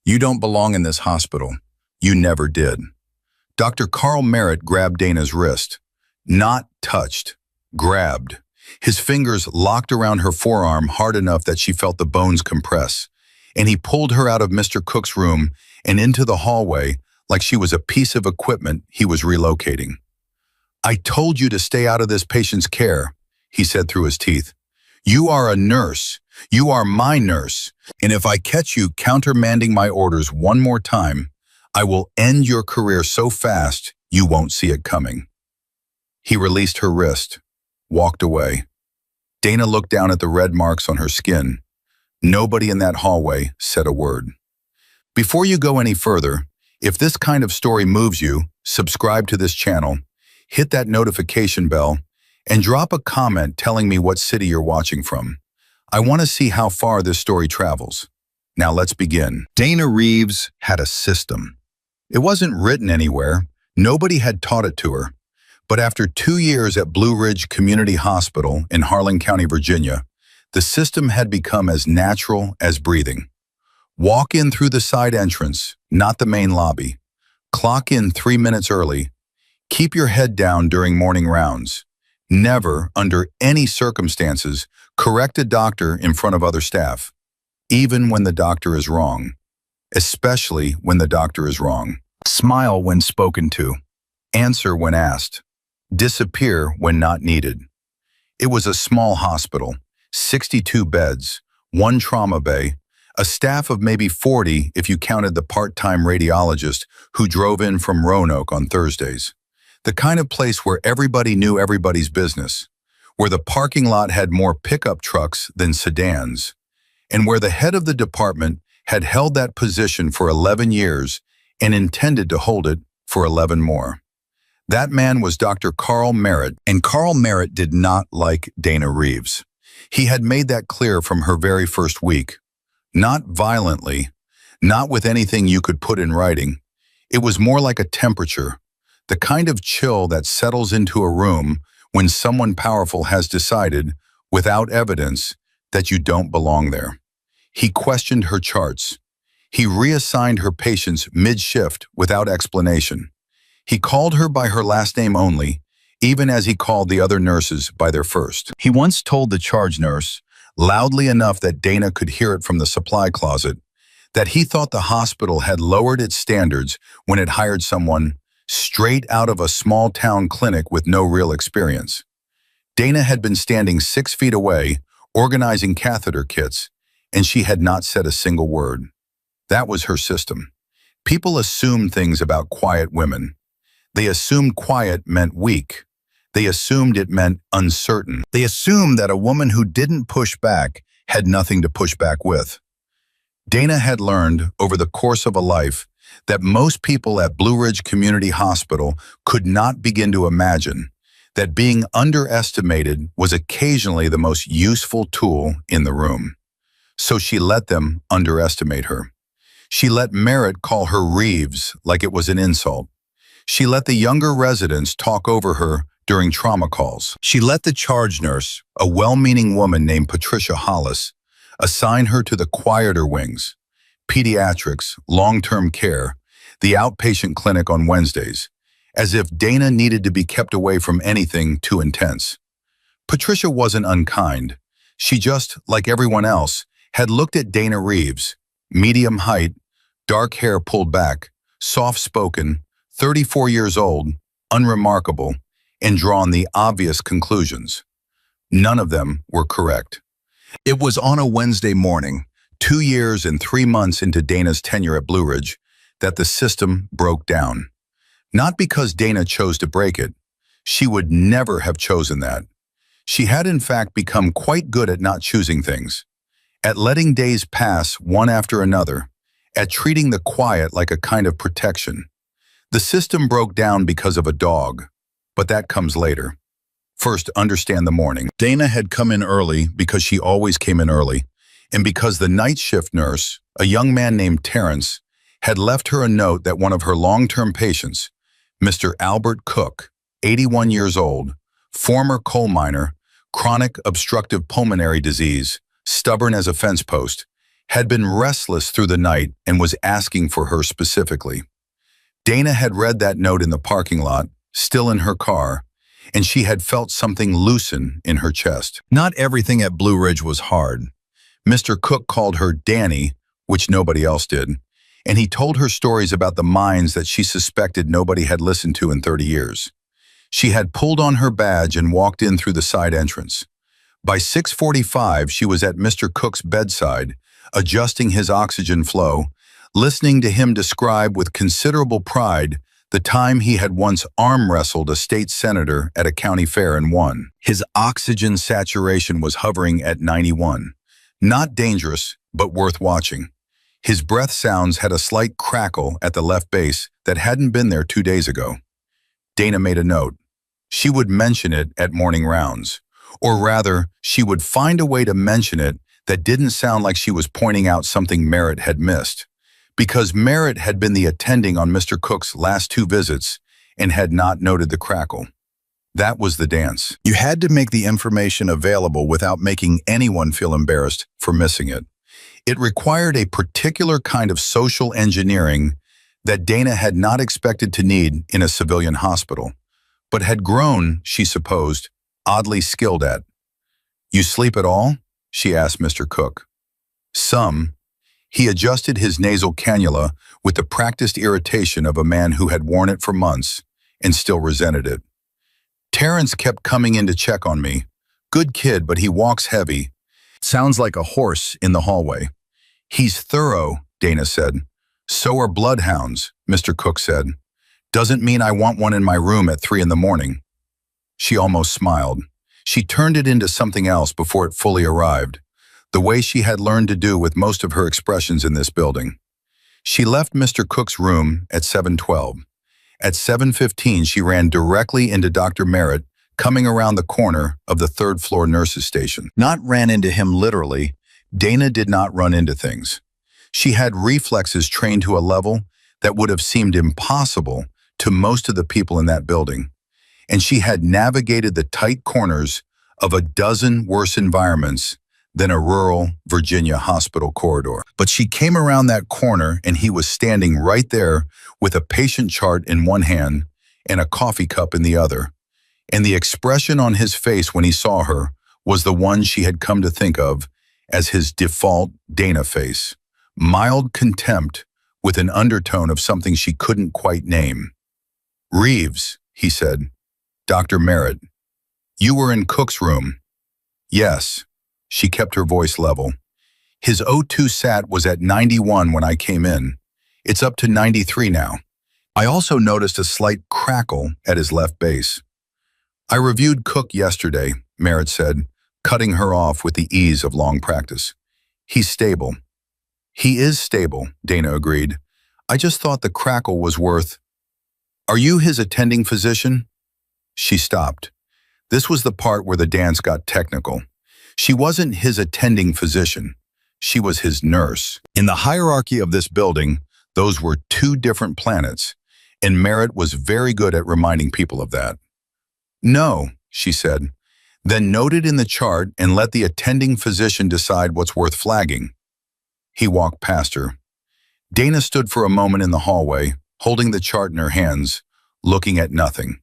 You don't belong in this hospital. You never did. Dr. Carl Merritt grabbed Dana's wrist. Not touched. Grabbed. His fingers locked around her forearm hard enough that she felt the bones compress. And he pulled her out of Mr. Cook's room and into the hallway like she was a piece of equipment he was relocating. "I told you to stay out of this patient's care," he said through his teeth. "You are a nurse. You are my nurse. And if I catch you countermanding my orders one more time, I will end your career so fast you won't see it coming." He released her wrist, walked away. Dana looked down at the red marks on her skin. Nobody in that hallway said a word. Before you go any further, if this kind of story moves you, subscribe to this channel, hit that notification bell, and drop a comment telling me what city you're watching from. I want to see how far this story travels. Now let's begin. Dana Reeves had a system. It wasn't written anywhere. Nobody had taught it to her. But after 2 years at Blue Ridge Community Hospital in Harlan County, Virginia, the system had become as natural as breathing. Walk in through the side entrance, not the main lobby. Clock in 3 minutes early. Keep your head down during morning rounds. Never, under any circumstances, correct a doctor in front of other staff, even when the doctor is wrong. Especially when the doctor is wrong. Smile when spoken to. Answer when asked. Disappear when not needed. It was a small hospital, 62 beds, 1 trauma bay, a staff of maybe 40 if you counted the part-time radiologist who drove in from Roanoke on Thursdays. The kind of place where everybody knew everybody's business, where the parking lot had more pickup trucks than sedans, and where the head of the department had held that position for 11 years and intended to hold it for 11 more. That man was Dr. Carl Merritt, and Carl Merritt did not like Dana Reeves. He had made that clear from her very first week. Not violently, not with anything you could put in writing. It was more like a temperature, the kind of chill that settles into a room when someone powerful has decided, without evidence, that you don't belong there. He questioned her charts. He reassigned her patients mid-shift without explanation. He called her by her last name only, even as he called the other nurses by their first. He once told the charge nurse, loudly enough that Dana could hear it from the supply closet, that he thought the hospital had lowered its standards when it hired someone straight out of a small-town clinic with no real experience. Dana had been standing 6 feet away, organizing catheter kits, and she had not said a single word. That was her system. People assumed things about quiet women. They assumed quiet meant weak. They assumed it meant uncertain. They assumed that a woman who didn't push back had nothing to push back with. Dana had learned, over the course of a life, that most people at Blue Ridge Community Hospital could not begin to imagine that being underestimated was occasionally the most useful tool in the room. So she let them underestimate her. She let Merritt call her Reeves like it was an insult. She let the younger residents talk over her during trauma calls. She let the charge nurse, a well-meaning woman named Patricia Hollis, assign her to the quieter wings, pediatrics, long-term care, the outpatient clinic on Wednesdays, as if Dana needed to be kept away from anything too intense. Patricia wasn't unkind. She just, like everyone else, had looked at Dana Reeves, medium height, dark hair pulled back, soft-spoken, 34 years old, unremarkable, and drawn the obvious conclusions. None of them were correct. It was on a Wednesday morning, 2 years and 3 months into Dana's tenure at Blue Ridge, that the system broke down. Not because Dana chose to break it. She would never have chosen that. She had in fact become quite good at not choosing things, at letting days pass one after another, at treating the quiet like a kind of protection. The system broke down because of a dog, but that comes later. First, understand the morning. Dana had come in early because she always came in early, and because the night shift nurse, a young man named Terrence, had left her a note that one of her long-term patients, Mr. Albert Cook, 81 years old, former coal miner, chronic obstructive pulmonary disease, stubborn as a fence post, had been restless through the night and was asking for her specifically. Dana had read that note in the parking lot, still in her car, and she had felt something loosen in her chest. Not everything at Blue Ridge was hard. Mr. Cook called her Danny, which nobody else did, and he told her stories about the mines that she suspected nobody had listened to in 30 years. She had pulled on her badge and walked in through the side entrance. By 6:45, she was at Mr. Cook's bedside, adjusting his oxygen flow, listening to him describe with considerable pride the time he had once arm wrestled a state senator at a county fair and won. His oxygen saturation was hovering at 91. Not dangerous, but worth watching. His breath sounds had a slight crackle at the left base that hadn't been there 2 days ago. Dana made a note. She would mention it at morning rounds. Or rather, she would find a way to mention it that didn't sound like she was pointing out something Merritt had missed. Because Merritt had been the attending on Mr. Cook's last 2 visits and had not noted the crackle. That was the dance. You had to make the information available without making anyone feel embarrassed for missing it. It required a particular kind of social engineering that Dana had not expected to need in a civilian hospital, but had grown, she supposed, oddly skilled at. "You sleep at all?" she asked Mr. Cook. "Some." He adjusted his nasal cannula with the practiced irritation of a man who had worn it for months and still resented it. "Terrence kept coming in to check on me. Good kid, but he walks heavy. Sounds like a horse in the hallway." "He's thorough," Dana said. "So are bloodhounds," Mr. Cook said. "Doesn't mean I want one in my room at 3 in the morning." She almost smiled. She turned it into something else before it fully arrived, the way she had learned to do with most of her expressions in this building. She left Mr. Cook's room at 7:12. At 7:15, she ran directly into Dr. Merritt, coming around the corner of the 3rd-floor nurses' station. Not ran into him literally, Dana did not run into things. She had reflexes trained to a level that would have seemed impossible to most of the people in that building, and she had navigated the tight corners of a dozen worse environments than a rural Virginia hospital corridor. But she came around that corner and he was standing right there with a patient chart in one hand and a coffee cup in the other. And the expression on his face when he saw her was the one she had come to think of as his default Dana face. Mild contempt with an undertone of something she couldn't quite name. "Reeves," he said. "Dr. Merritt. You were in Cook's room." "Yes." She kept her voice level. "His O2 sat was at 91 when I came in. It's up to 93 now. I also noticed a slight crackle at his left base." "I reviewed Cook yesterday," Merritt said, cutting her off with the ease of long practice. "He's stable." "He is stable," Dana agreed. "I just thought the crackle was worth—" "Are you his attending physician?" She stopped. This was the part where the dance got technical. She wasn't his attending physician. She was his nurse. In the hierarchy of this building, those were 2 different planets, and Merritt was very good at reminding people of that. "No," she said, "then note it in the chart and let the attending physician decide what's worth flagging." He walked past her. Dana stood for a moment in the hallway, holding the chart in her hands, looking at nothing.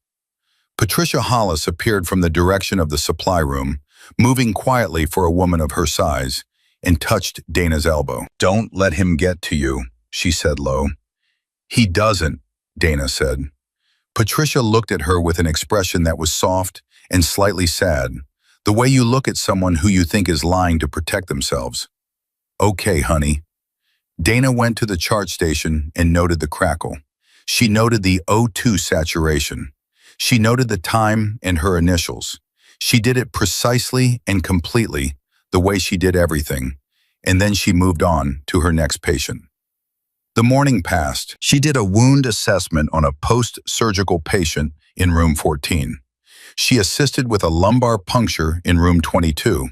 Patricia Hollis appeared from the direction of the supply room, moving quietly for a woman of her size, and touched Dana's elbow. "Don't let him get to you," she said low. "He doesn't," Dana said. Patricia looked at her with an expression that was soft and slightly sad, the way you look at someone who you think is lying to protect themselves. "Okay, honey." Dana went to the chart station and noted the crackle. She noted the O2 saturation. She noted the time and her initials. She did it precisely and completely, the way she did everything, and then she moved on to her next patient. The morning passed. She did a wound assessment on a post-surgical patient in room 14. She assisted with a lumbar puncture in room 22,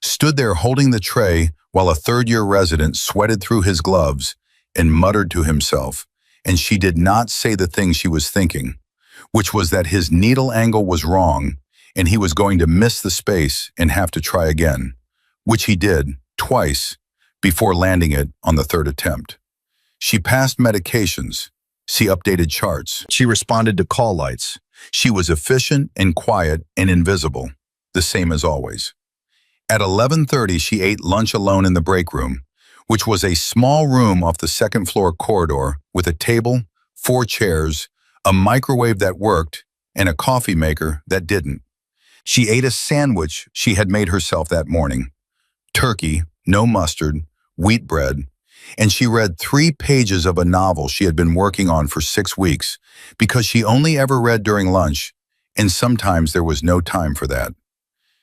stood there holding the tray while a 3rd-year resident sweated through his gloves and muttered to himself, and she did not say the thing she was thinking, which was that his needle angle was wrong and he was going to miss the space and have to try again, which he did, twice, before landing it on the third attempt. She passed medications. She updated charts. She responded to call lights. She was efficient and quiet and invisible, the same as always. At 11:30, she ate lunch alone in the break room, which was a small room off the second-floor corridor with a table, 4 chairs, a microwave that worked, and a coffee maker that didn't. She ate a sandwich she had made herself that morning. Turkey, no mustard, wheat bread, and she read 3 pages of a novel she had been working on for 6 weeks because she only ever read during lunch, and sometimes there was no time for that.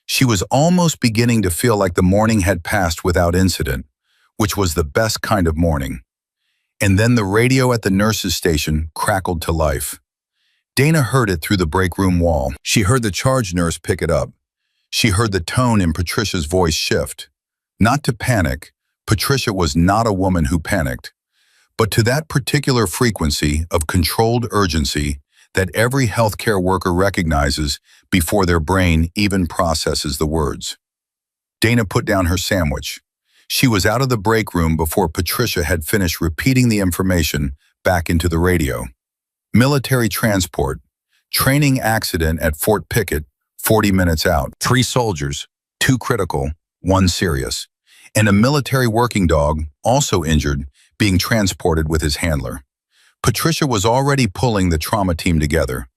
She was almost beginning to feel like the morning had passed without incident, which was the best kind of morning. And then the radio at the nurse's station crackled to life. Dana heard it through the break room wall. She heard the charge nurse pick it up. She heard the tone in Patricia's voice shift. Not to panic. Patricia was not a woman who panicked, but to that particular frequency of controlled urgency that every healthcare worker recognizes before their brain even processes the words. Dana put down her sandwich. She was out of the break room before Patricia had finished repeating the information back into the radio. Military transport. Training accident at Fort Pickett, 40 minutes out. 3 soldiers, 2 critical, 1 serious. And a military working dog, also injured, being transported with his handler. Patricia was already pulling the trauma team together.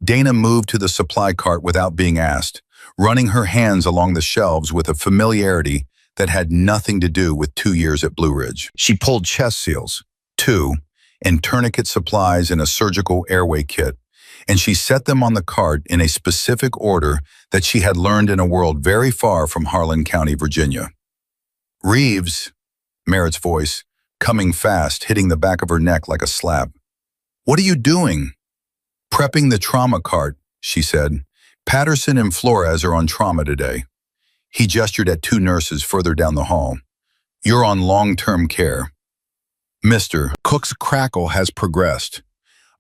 Dana moved to the supply cart without being asked, running her hands along the shelves with a familiarity that had nothing to do with 2 years at Blue Ridge. She pulled chest seals, 2, and tourniquet supplies and a surgical airway kit, and she set them on the cart in a specific order that she had learned in a world very far from Harlan County, Virginia. Reeves, Merritt's voice, coming fast, hitting the back of her neck like a slap. "What are you doing?" "Prepping the trauma cart," she said. "Patterson and Flores are on trauma today." He gestured at 2 nurses further down the hall. "You're on long-term care." "Mr. Cook's crackle has progressed.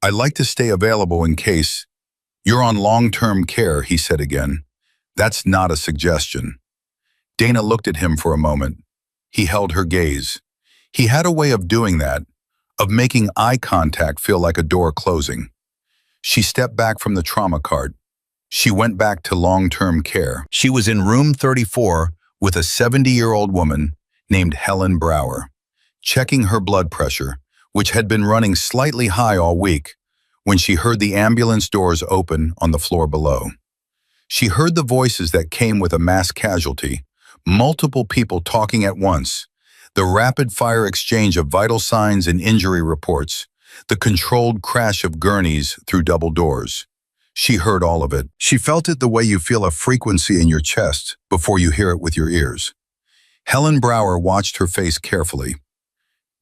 I'd like to stay available in case." "You're on long-term care," he said again. "That's not a suggestion." Dana looked at him for a moment. He held her gaze. He had a way of doing that, of making eye contact feel like a door closing. She stepped back from the trauma cart. She went back to long-term care. She was in room 34 with a 70-year-old woman named Helen Brower, checking her blood pressure, which had been running slightly high all week, when she heard the ambulance doors open on the floor below. She heard the voices that came with a mass casualty, multiple people talking at once, the rapid-fire exchange of vital signs and injury reports, the controlled crash of gurneys through double doors. She heard all of it. She felt it the way you feel a frequency in your chest before you hear it with your ears. Helen Brower watched her face carefully.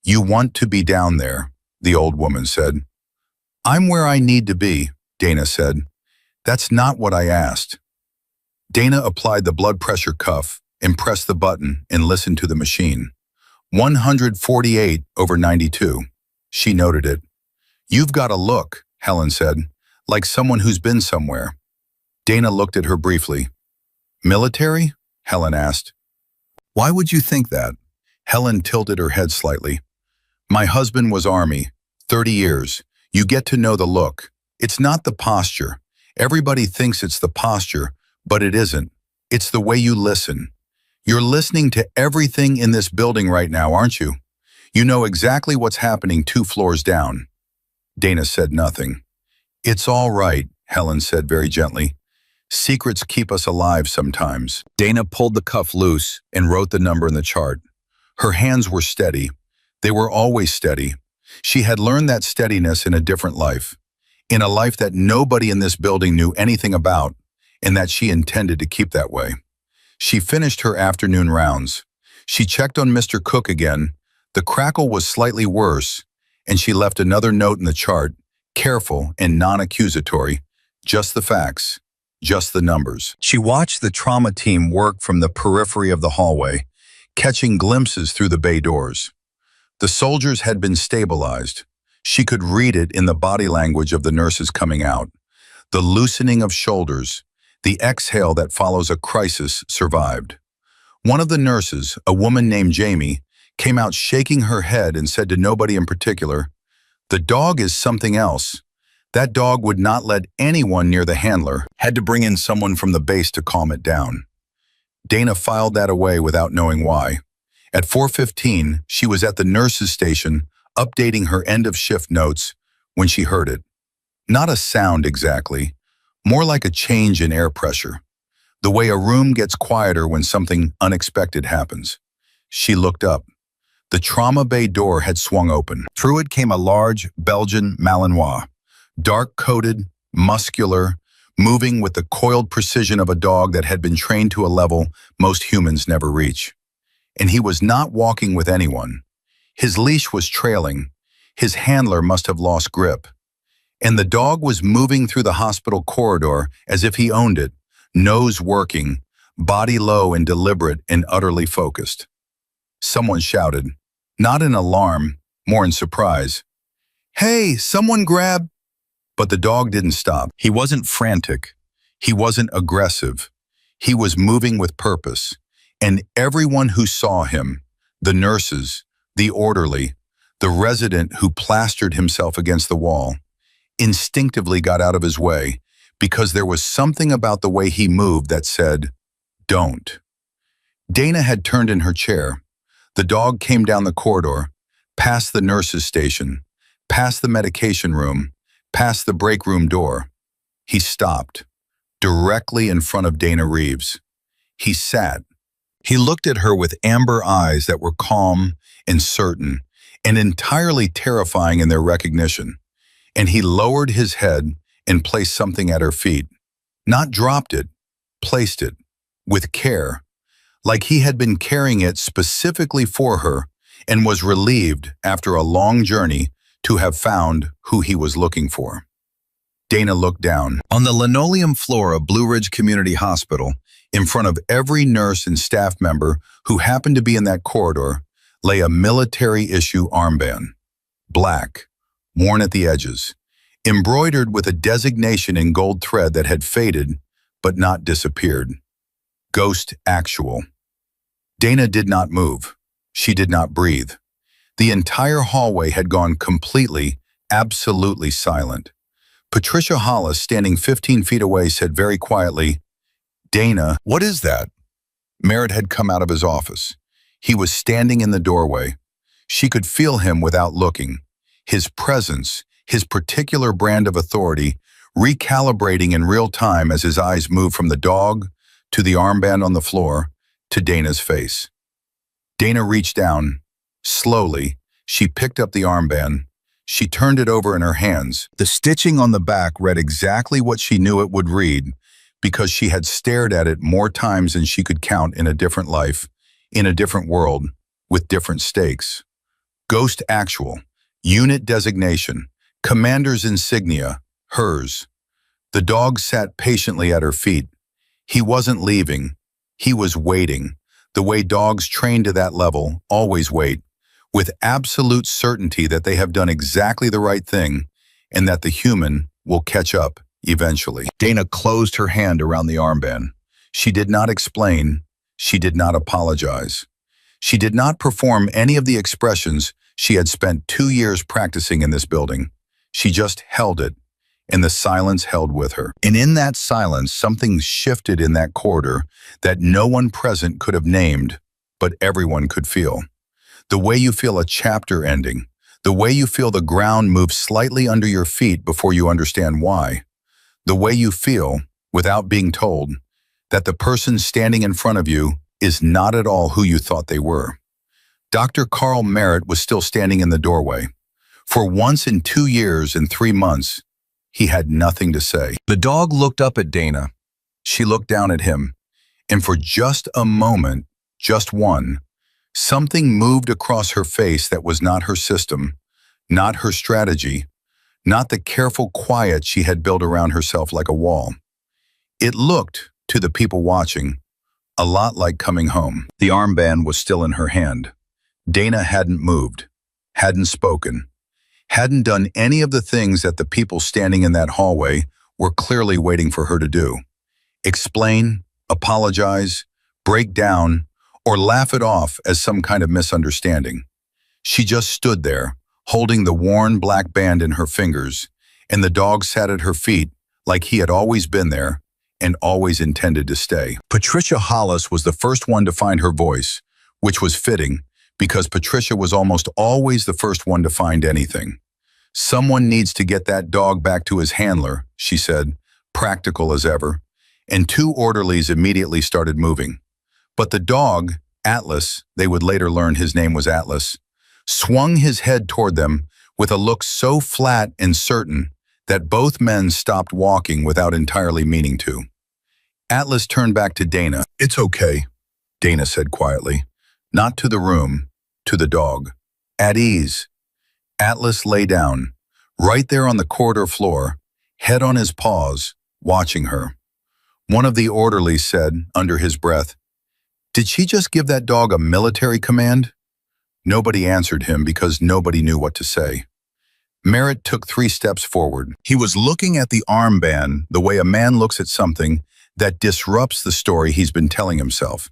"You want to be down there," the old woman said. "I'm where I need to be," Dana said. "That's not what I asked." Dana applied the blood pressure cuff and pressed the button and listened to the machine. 148/92. She noted it. "You've got a look," Helen said, "like someone who's been somewhere." Dana looked at her briefly. "Military?" Helen asked. "Why would you think that?" Helen tilted her head slightly. "My husband was Army, 30 years. You get to know the look. It's not the posture. Everybody thinks it's the posture, but it isn't. It's the way you listen. You're listening to everything in this building right now, aren't you? You know exactly what's happening 2 floors down." Dana said nothing. "It's all right," Helen said very gently. "Secrets keep us alive sometimes." Dana pulled the cuff loose and wrote the number in the chart. Her hands were steady. They were always steady. She had learned that steadiness in a different life, in a life that nobody in this building knew anything about, and that she intended to keep that way. She finished her afternoon rounds. She checked on Mr. Cook again. The crackle was slightly worse, and she left another note in the chart, careful and non-accusatory, just the facts, just the numbers. She watched the trauma team work from the periphery of the hallway, catching glimpses through the bay doors. The soldiers had been stabilized. She could read it in the body language of the nurses coming out. The loosening of shoulders, the exhale that follows a crisis survived. One of the nurses, a woman named Jamie, came out shaking her head and said to nobody in particular, "The dog is something else. That dog would not let anyone near the handler. Had to bring in someone from the base to calm it down." Dana filed that away without knowing why. At 4:15, she was at the nurse's station updating her end-of-shift notes when she heard it. Not a sound exactly, more like a change in air pressure. The way a room gets quieter when something unexpected happens. She looked up. The trauma bay door had swung open. Through it came a large Belgian Malinois, dark-coated, muscular, moving with the coiled precision of a dog that had been trained to a level most humans never reach. And he was not walking with anyone. His leash was trailing. His handler must have lost grip. And the dog was moving through the hospital corridor as if he owned it, nose working, body low and deliberate and utterly focused. Someone shouted, not in alarm, more in surprise, "Hey, someone grab..." But the dog didn't stop. He wasn't frantic. He wasn't aggressive. He was moving with purpose. And everyone who saw him, the nurses, the orderly, the resident who plastered himself against the wall, instinctively got out of his way because there was something about the way he moved that said, "Don't." Dana had turned in her chair. The dog came down the corridor, past the nurse's station, past the medication room, past the break room door. He stopped, directly in front of Dana Reeves. He sat. He looked at her with amber eyes that were calm and certain and entirely terrifying in their recognition. And he lowered his head and placed something at her feet. Not dropped it, placed it, with care, like he had been carrying it specifically for her and was relieved after a long journey to have found who he was looking for. Dana looked down. On the linoleum floor of Blue Ridge Community Hospital, in front of every nurse and staff member who happened to be in that corridor, lay a military-issue armband. Black, worn at the edges, embroidered with a designation in gold thread that had faded but not disappeared. Ghost Actual. Dana did not move. She did not breathe. The entire hallway had gone completely, absolutely silent. Patricia Hollis, standing 15 feet away, said very quietly, "Dana, what is that?" Merritt had come out of his office. He was standing in the doorway. She could feel him without looking. His presence, his particular brand of authority, recalibrating in real time as his eyes moved from the dog to the armband on the floor to Dana's face. Dana reached down. Slowly, she picked up the armband. She turned it over in her hands. The stitching on the back read exactly what she knew it would read because she had stared at it more times than she could count in a different life, in a different world, with different stakes. Ghost Actual, unit designation, commander's insignia, hers. The dog sat patiently at her feet. He wasn't leaving. He was waiting, the way dogs trained to that level always wait, with absolute certainty that they have done exactly the right thing and that the human will catch up eventually. Dana closed her hand around the armband. She did not explain. She did not apologize. She did not perform any of the expressions she had spent 2 years practicing in this building. She just held it, and the silence held with her. And in that silence, something shifted in that corridor that no one present could have named, but everyone could feel. The way you feel a chapter ending, the way you feel the ground move slightly under your feet before you understand why, the way you feel, without being told, that the person standing in front of you is not at all who you thought they were. Dr. Carl Merritt was still standing in the doorway. For once in 2 years and 3 months, he had nothing to say. The dog looked up at Dana. She looked down at him. And for just a moment, just one, something moved across her face that was not her system, not her strategy, not the careful quiet she had built around herself like a wall. It looked, to the people watching, a lot like coming home. The armband was still in her hand. Dana hadn't moved, hadn't spoken, hadn't done any of the things that the people standing in that hallway were clearly waiting for her to do. Explain, apologize, break down, or laugh it off as some kind of misunderstanding. She just stood there, holding the worn black band in her fingers, and the dog sat at her feet like he had always been there and always intended to stay. Patricia Hollis was the first one to find her voice, which was fitting because Patricia was almost always the first one to find anything. "Someone needs to get that dog back to his handler," she said, practical as ever, and 2 orderlies immediately started moving. But the dog, Atlas, they would later learn his name was Atlas, swung his head toward them with a look so flat and certain that both men stopped walking without entirely meaning to. Atlas turned back to Dana. "It's okay," Dana said quietly. Not to the room, to the dog. "At ease." Atlas lay down, right there on the corridor floor, head on his paws, watching her. One of the orderlies said, under his breath, "Did she just give that dog a military command?" Nobody answered him because nobody knew what to say. Merritt took 3 steps forward. He was looking at the armband the way a man looks at something that disrupts the story he's been telling himself.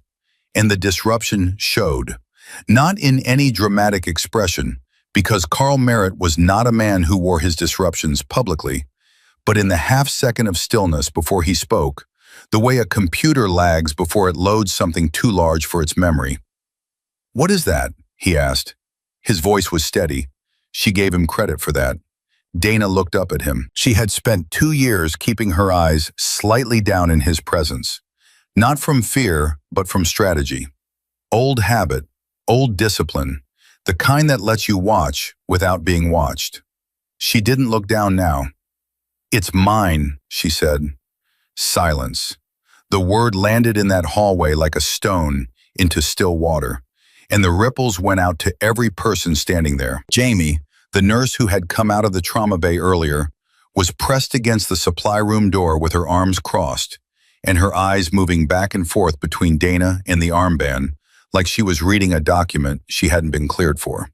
And the disruption showed. Not in any dramatic expression, because Carl Merritt was not a man who wore his disruptions publicly, but in the half-second of stillness before he spoke, the way a computer lags before it loads something too large for its memory. "What is that?" he asked. His voice was steady. She gave him credit for that. Dana looked up at him. She had spent 2 years keeping her eyes slightly down in his presence. Not from fear, but from strategy. Old habit, old discipline, the kind that lets you watch without being watched. She didn't look down now. "It's mine," she said. Silence. The word landed in that hallway like a stone into still water, and the ripples went out to every person standing there. Jamie, the nurse who had come out of the trauma bay earlier, was pressed against the supply room door with her arms crossed, and her eyes moving back and forth between Dana and the armband, like she was reading a document she hadn't been cleared for.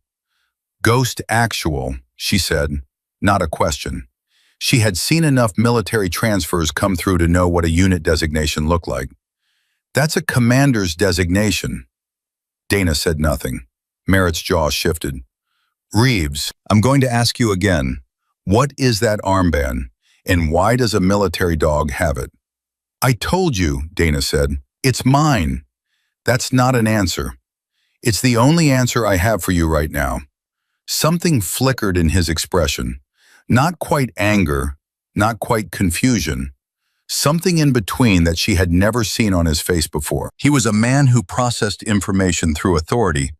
"Ghost actual," she said, not a question. She had seen enough military transfers come through to know what a unit designation looked like. "That's a commander's designation." Dana said nothing. Merritt's jaw shifted. "Reeves, I'm going to ask you again. What is that armband, and why does a military dog have it?" "I told you," Dana said. "It's mine." "That's not an answer. It's the only answer I have for you right now." Something flickered in his expression. Not quite anger, not quite confusion. Something in between that she had never seen on his face before. He was a man who processed information through authority,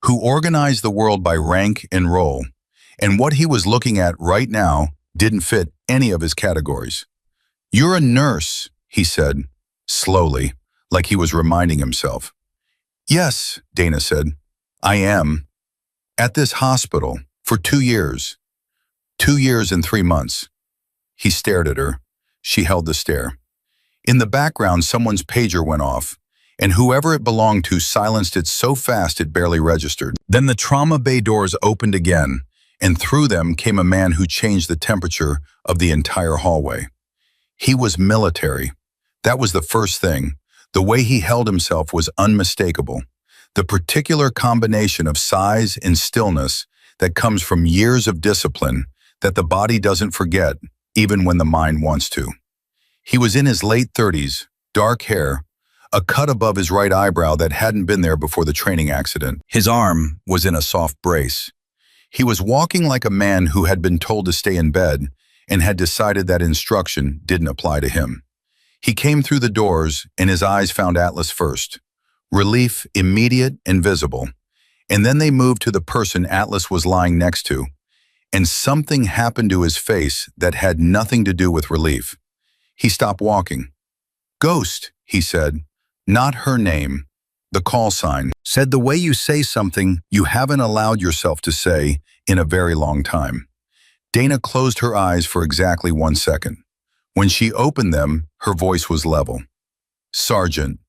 who organized the world by rank and role. And what he was looking at right now didn't fit any of his categories. "You're a nurse," he said, slowly, like he was reminding himself. "Yes," Dana said, "I am. At this hospital, for 2 years. 2 years and 3 months. He stared at her. She held the stare. In the background, someone's pager went off, and whoever it belonged to silenced it so fast it barely registered. Then the trauma bay doors opened again, and through them came a man who changed the temperature of the entire hallway. He was military. That was the first thing. The way he held himself was unmistakable. The particular combination of size and stillness that comes from years of discipline that the body doesn't forget, even when the mind wants to. He was in his late 30s, dark hair, a cut above his right eyebrow that hadn't been there before the training accident. His arm was in a soft brace. He was walking like a man who had been told to stay in bed and had decided that instruction didn't apply to him. He came through the doors, and his eyes found Atlas first. Relief immediate and visible. And then they moved to the person Atlas was lying next to. And something happened to his face that had nothing to do with relief. He stopped walking. "Ghost," he said. Not her name. The call sign. Said the way you say something you haven't allowed yourself to say in a very long time. Dana closed her eyes for exactly 1 second. When she opened them, her voice was level. "Sergeant."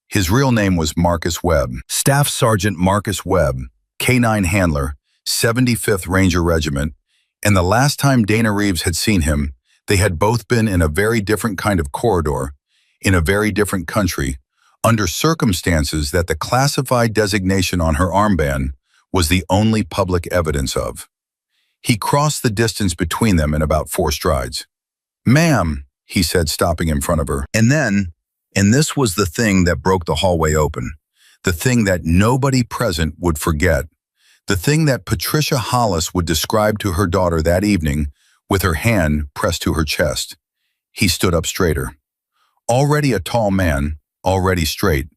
His real name was Marcus Webb. Staff Sergeant Marcus Webb, K-9 handler, 75th Ranger Regiment, and the last time Dana Reeves had seen him, they had both been in a very different kind of corridor, in a very different country, under circumstances that the classified designation on her armband was the only public evidence of. He crossed the distance between them in about 4 strides. "Ma'am," he said, stopping in front of her. And this was the thing that broke the hallway open, the thing that nobody present would forget, the thing that Patricia Hollis would describe to her daughter that evening with her hand pressed to her chest. He stood up straighter. Already a tall man, already straight,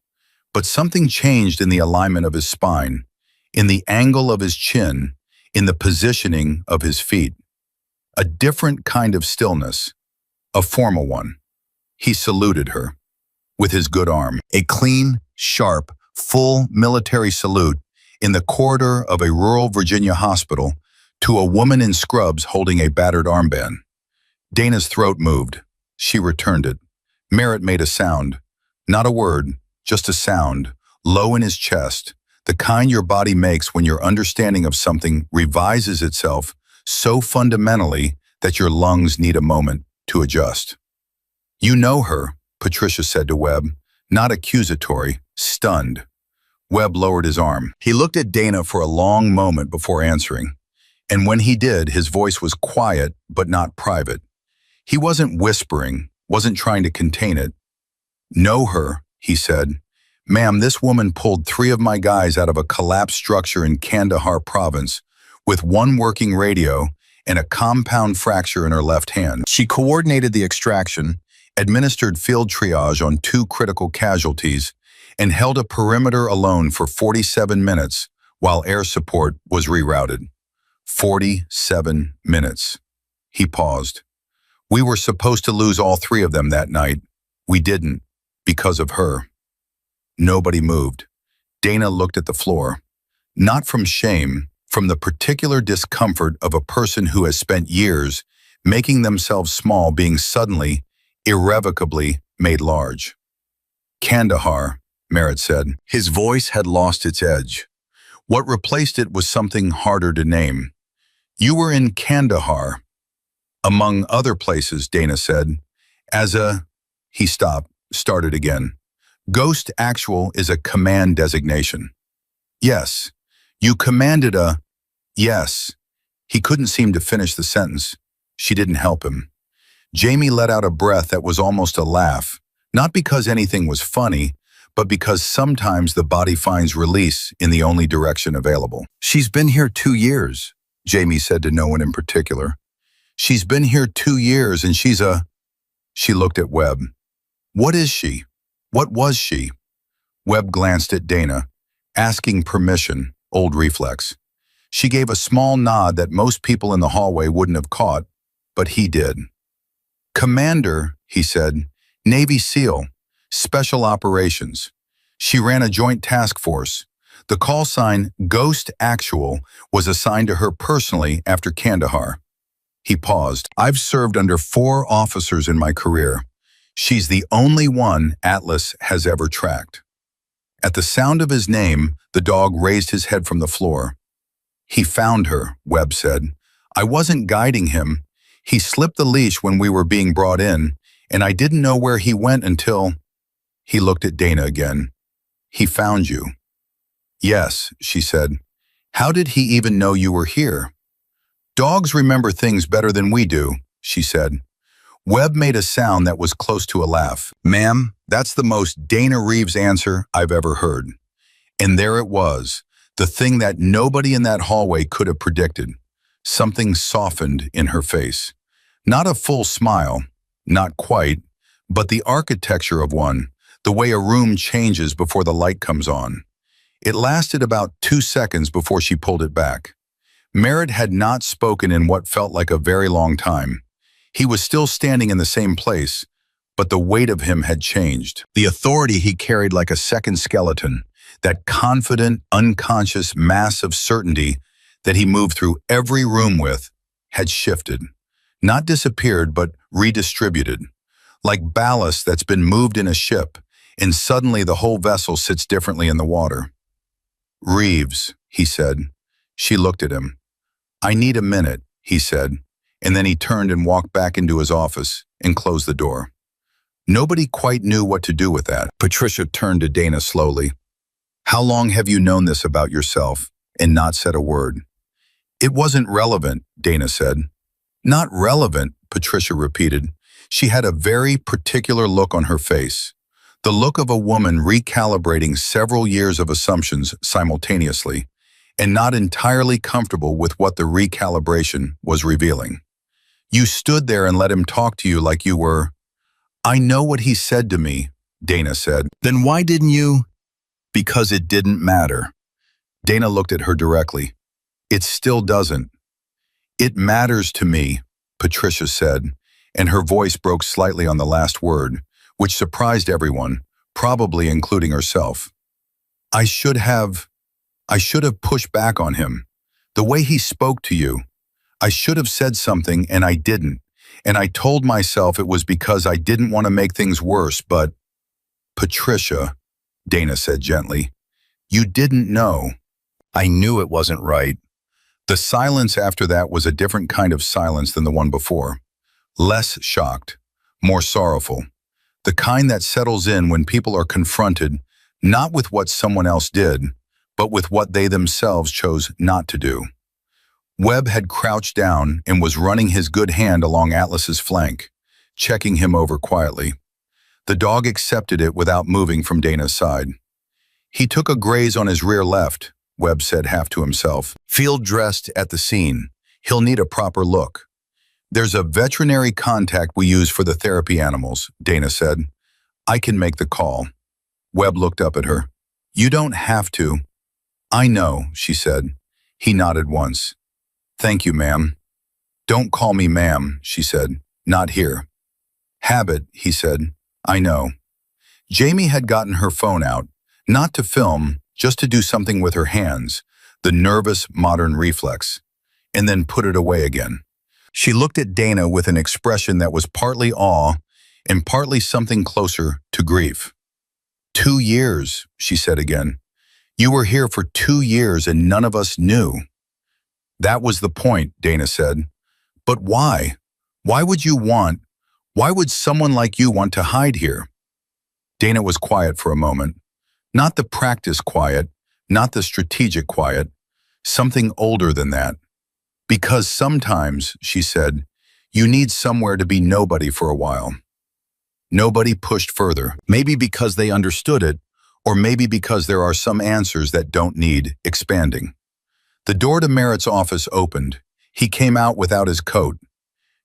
but something changed in the alignment of his spine, in the angle of his chin, in the positioning of his feet. A different kind of stillness, a formal one. He saluted her with his good arm, a clean, sharp, full military salute in the corridor of a rural Virginia hospital to a woman in scrubs holding a battered armband. Dana's throat moved. She returned it. Merritt made a sound, not a word, just a sound, low in his chest, the kind your body makes when your understanding of something revises itself so fundamentally that your lungs need a moment to adjust. "You know her," Patricia said to Webb, not accusatory, stunned. Webb lowered his arm. He looked at Dana for a long moment before answering, and when he did, his voice was quiet but not private. He wasn't whispering, wasn't trying to contain it. "Know her," he said. "Ma'am, this woman pulled 3 of my guys out of a collapsed structure in Kandahar province with 1 working radio and a compound fracture in her left hand. She coordinated the extraction, administered field triage on 2 critical casualties, and held a perimeter alone for 47 minutes while air support was rerouted. 47 minutes. He paused. "We were supposed to lose all 3 of them that night. We didn't, because of her." Nobody moved. Dana looked at the floor. Not from shame, from the particular discomfort of a person who has spent years making themselves small being suddenly, irrevocably made large. "Kandahar," Merritt said. His voice had lost its edge. What replaced it was something harder to name. "You were in Kandahar." "Among other places," Dana said. "As a..." He stopped, started again. "Ghost Actual is a command designation." "Yes. You commanded a..." "Yes." He couldn't seem to finish the sentence. She didn't help him. Jamie let out a breath that was almost a laugh, not because anything was funny, but because sometimes the body finds release in the only direction available. "She's been here 2 years, Jamie said to no one in particular. "She's been here 2 years and she's a..." She looked at Webb. "What is she? What was she?" Webb glanced at Dana, asking permission, old reflex. She gave a small nod that most people in the hallway wouldn't have caught, but he did. "Commander," he said, "Navy SEAL, Special Operations. She ran a joint task force. The call sign Ghost Actual was assigned to her personally after Kandahar." He paused. "I've served under 4 officers in my career. She's the only one Atlas has ever tracked." At the sound of his name, the dog raised his head from the floor. "He found her," Webb said. "I wasn't guiding him. He slipped the leash when we were being brought in, and I didn't know where he went until..." He looked at Dana again. "He found you." "Yes," she said. "How did he even know you were here?" "Dogs remember things better than we do," she said. Webb made a sound that was close to a laugh. "Ma'am, that's the most Dana Reeves answer I've ever heard." And there it was, the thing that nobody in that hallway could have predicted. Something softened in her face. Not a full smile, not quite, but the architecture of one, the way a room changes before the light comes on. It lasted about 2 seconds before she pulled it back. Merritt had not spoken in what felt like a very long time. He was still standing in the same place, but the weight of him had changed. The authority he carried like a second skeleton, that confident, unconscious mass of certainty that he moved through every room with, had shifted. Not disappeared, but redistributed. Like ballast that's been moved in a ship, and suddenly the whole vessel sits differently in the water. "Reeves," he said. She looked at him. "I need a minute," he said, and then he turned and walked back into his office and closed the door. Nobody quite knew what to do with that. Patricia turned to Dana slowly. How long have you known this about yourself and not said a word? It wasn't relevant, Dana said. Not relevant, Patricia repeated. She had a very particular look on her face. The look of a woman recalibrating several years of assumptions simultaneously and not entirely comfortable with what the recalibration was revealing. You stood there and let him talk to you like you were... I know what he said to me, Dana said. Then why didn't you? Because it didn't matter. Dana looked at her directly. It still doesn't. It matters to me, Patricia said, and her voice broke slightly on the last word, which surprised everyone, probably including herself. I should have pushed back on him. The way he spoke to you. I should have said something and I didn't. And I told myself it was because I didn't want to make things worse, but... Patricia, Dana said gently, you didn't know. I knew it wasn't right. The silence after that was a different kind of silence than the one before. Less shocked, more sorrowful. The kind that settles in when people are confronted, not with what someone else did, but with what they themselves chose not to do. Webb had crouched down and was running his good hand along Atlas's flank, checking him over quietly. The dog accepted it without moving from Dana's side. He took a graze on his rear left, Webb said half to himself. Field dressed at the scene. He'll need a proper look. There's a veterinary contact we use for the therapy animals, Dana said. I can make the call. Webb looked up at her. You don't have to. I know, she said. He nodded once. Thank you, ma'am. Don't call me ma'am, she said. Not here. Habit, he said. I know. Jamie had gotten her phone out, not to film, just to do something with her hands, the nervous modern reflex, and then put it away again. She looked at Dana with an expression that was partly awe and partly something closer to grief. 2 years, she said again. You were here for 2 years and none of us knew. That was the point, Dana said. But why? Why would someone like you want to hide here? Dana was quiet for a moment. Not the practice quiet, not the strategic quiet, something older than that. Because sometimes, she said, you need somewhere to be nobody for a while. Nobody pushed further, maybe because they understood it, or maybe because there are some answers that don't need expanding. The door to Merritt's office opened. He came out without his coat.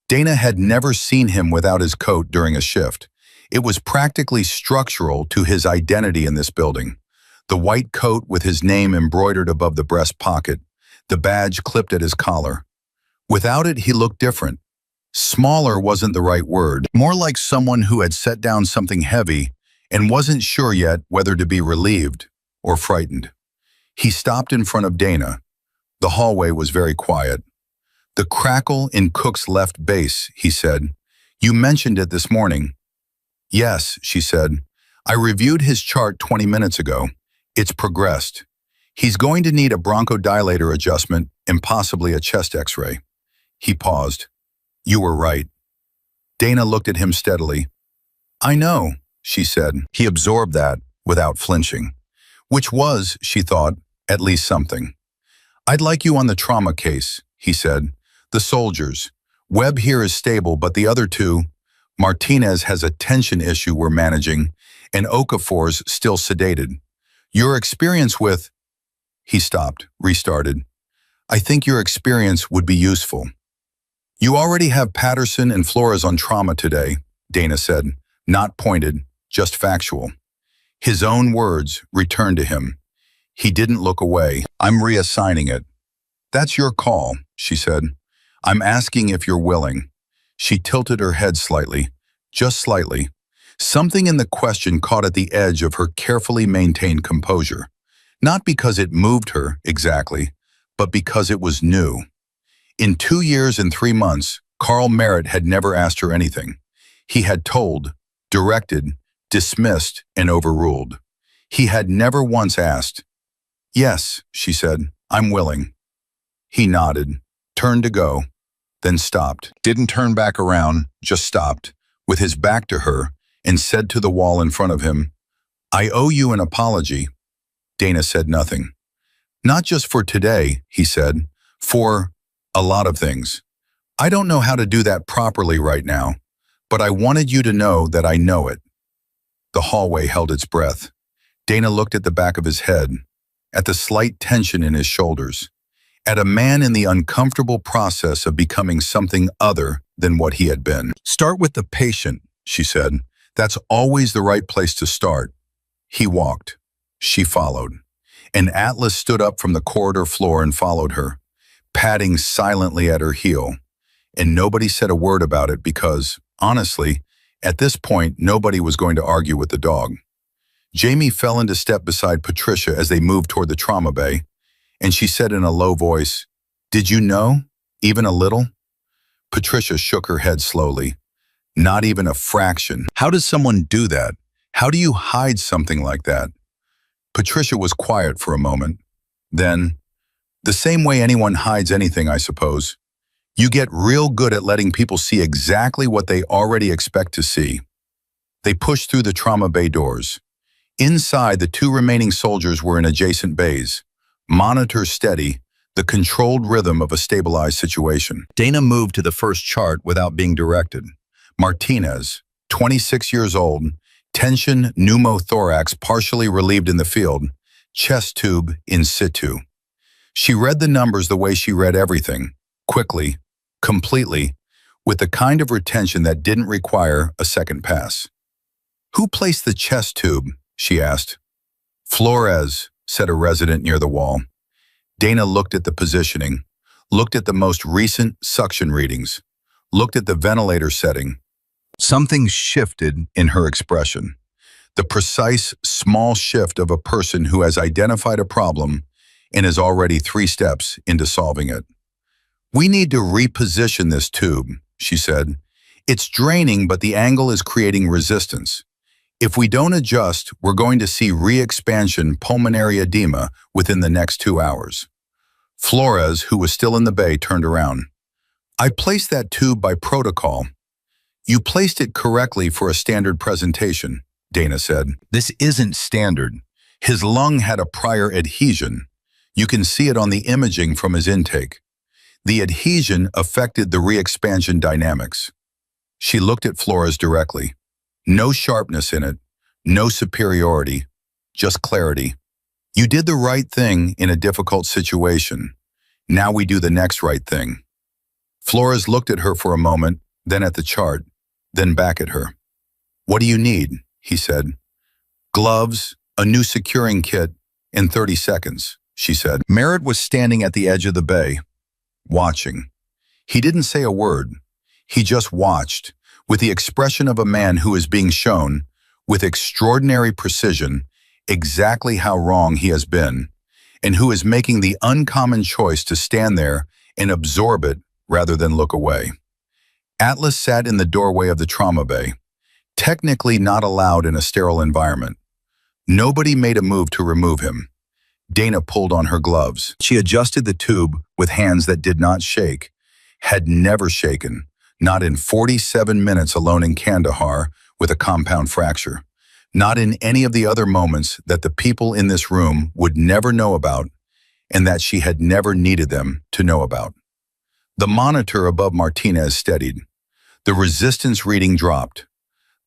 Dana had never seen him without his coat during a shift. It was practically structural to his identity in this building. The white coat with his name embroidered above the breast pocket, the badge clipped at his collar. Without it, he looked different. Smaller wasn't the right word, more like someone who had set down something heavy and wasn't sure yet whether to be relieved or frightened. He stopped in front of Dana. The hallway was very quiet. The crackle in Cook's left base, he said. You mentioned it this morning. Yes, she said. I reviewed his chart 20 minutes ago. It's progressed. He's going to need a bronchodilator adjustment and possibly a chest x-ray. He paused. You were right. Dana looked at him steadily. I know, she said. He absorbed that without flinching, which was, she thought, at least something. I'd like you on the trauma case, he said. The soldiers. Webb here is stable, but the other two, Martinez has a tension issue we're managing, and Okafor's still sedated. Your experience with... He stopped, restarted. I think your experience would be useful. You already have Patterson and Flores on trauma today, Dana said, not pointed, just factual. His own words returned to him. He didn't look away. I'm reassigning it. That's your call, she said. I'm asking if you're willing. She tilted her head slightly, just slightly. Something in the question caught at the edge of her carefully maintained composure. Not because it moved her, exactly, but because it was new. In 2 years and 3 months, Carl Merritt had never asked her anything. He had told, directed, dismissed, and overruled. He had never once asked. Yes, she said, I'm willing. He nodded, turned to go, then stopped. Didn't turn back around, just stopped, with his back to her, and said to the wall in front of him, "I owe you an apology." Dana said nothing. "Not just for today," he said, "for a lot of things. I don't know how to do that properly right now, but I wanted you to know that I know it." The hallway held its breath. Dana looked at the back of his head, at the slight tension in his shoulders, at a man in the uncomfortable process of becoming something other than what he had been. "Start with the patient," she said. "That's always the right place to start." He walked. She followed. And Atlas stood up from the corridor floor and followed her, patting silently at her heel. And nobody said a word about it because, honestly, at this point, nobody was going to argue with the dog. Jamie fell into step beside Patricia as they moved toward the trauma bay, and she said in a low voice, "Did you know? Even a little?" Patricia shook her head slowly. "Not even a fraction. How does someone do that? How do you hide something like that?" Patricia was quiet for a moment. Then, "The same way anyone hides anything, I suppose. You get real good at letting people see exactly what they already expect to see." They pushed through the trauma bay doors. Inside, the two remaining soldiers were in adjacent bays, monitors steady, the controlled rhythm of a stabilized situation. Dana moved to the first chart without being directed. Martinez, 26 years old, tension pneumothorax partially relieved in the field, chest tube in situ. She read the numbers the way she read everything, quickly, completely, with the kind of retention that didn't require a second pass. "Who placed the chest tube?" she asked. "Flores," said a resident near the wall. Dana looked at the positioning, looked at the most recent suction readings, looked at the ventilator setting. Something shifted in her expression. The precise, small shift of a person who has identified a problem and is already 3 steps into solving it. "We need to reposition this tube," she said. "It's draining, but the angle is creating resistance. If we don't adjust, we're going to see re-expansion pulmonary edema within the next 2 hours. Flores, who was still in the bay, turned around. "I placed that tube by protocol." "You placed it correctly for a standard presentation," Dana said. "This isn't standard. His lung had a prior adhesion. You can see it on the imaging from his intake. The adhesion affected the re-expansion dynamics." She looked at Flores directly. No sharpness in it, no superiority, just clarity. "You did the right thing in a difficult situation. Now we do the next right thing." Flores looked at her for a moment, then at the chart, then back at her. "What do you need?" he said. "Gloves, a new securing kit, in 30 seconds, she said. Merritt was standing at the edge of the bay, watching. He didn't say a word. He just watched, with the expression of a man who is being shown, with extraordinary precision, exactly how wrong he has been, and who is making the uncommon choice to stand there and absorb it rather than look away. Atlas sat in the doorway of the trauma bay, technically not allowed in a sterile environment. Nobody made a move to remove him. Dana pulled on her gloves. She adjusted the tube with hands that did not shake, had never shaken, not in 47 minutes alone in Kandahar with a compound fracture, not in any of the other moments that the people in this room would never know about and that she had never needed them to know about. The monitor above Martinez steadied. The resistance reading dropped.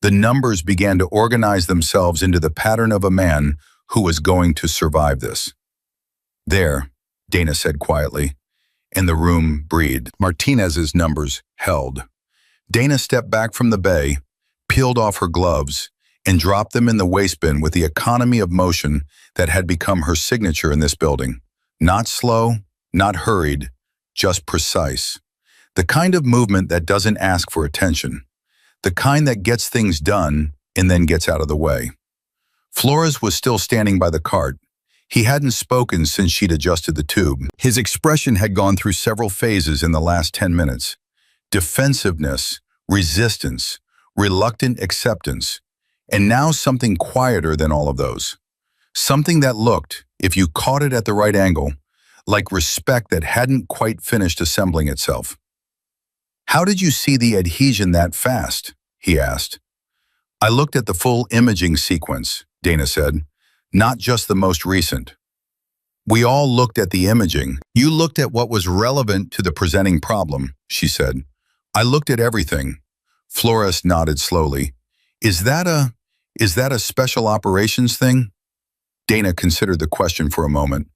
The numbers began to organize themselves into the pattern of a man who was going to survive this. "There," Dana said quietly, and the room breathed. Martinez's numbers held. Dana stepped back from the bay, peeled off her gloves, and dropped them in the waste bin with the economy of motion that had become her signature in this building. Not slow, not hurried, just precise. The kind of movement that doesn't ask for attention. The kind that gets things done and then gets out of the way. Flores was still standing by the cart. He hadn't spoken since she'd adjusted the tube. His expression had gone through several phases in the last 10 minutes. Defensiveness, resistance, reluctant acceptance, and now something quieter than all of those. Something that looked, if you caught it at the right angle, like respect that hadn't quite finished assembling itself. "How did you see the adhesion that fast?" he asked. I looked at the full imaging sequence, Dana said, not just the most recent. We all looked at the imaging. You looked at what was relevant to the presenting problem, she said. I looked at everything. Flores nodded slowly. Is that a special operations thing? Dana considered the question for a moment.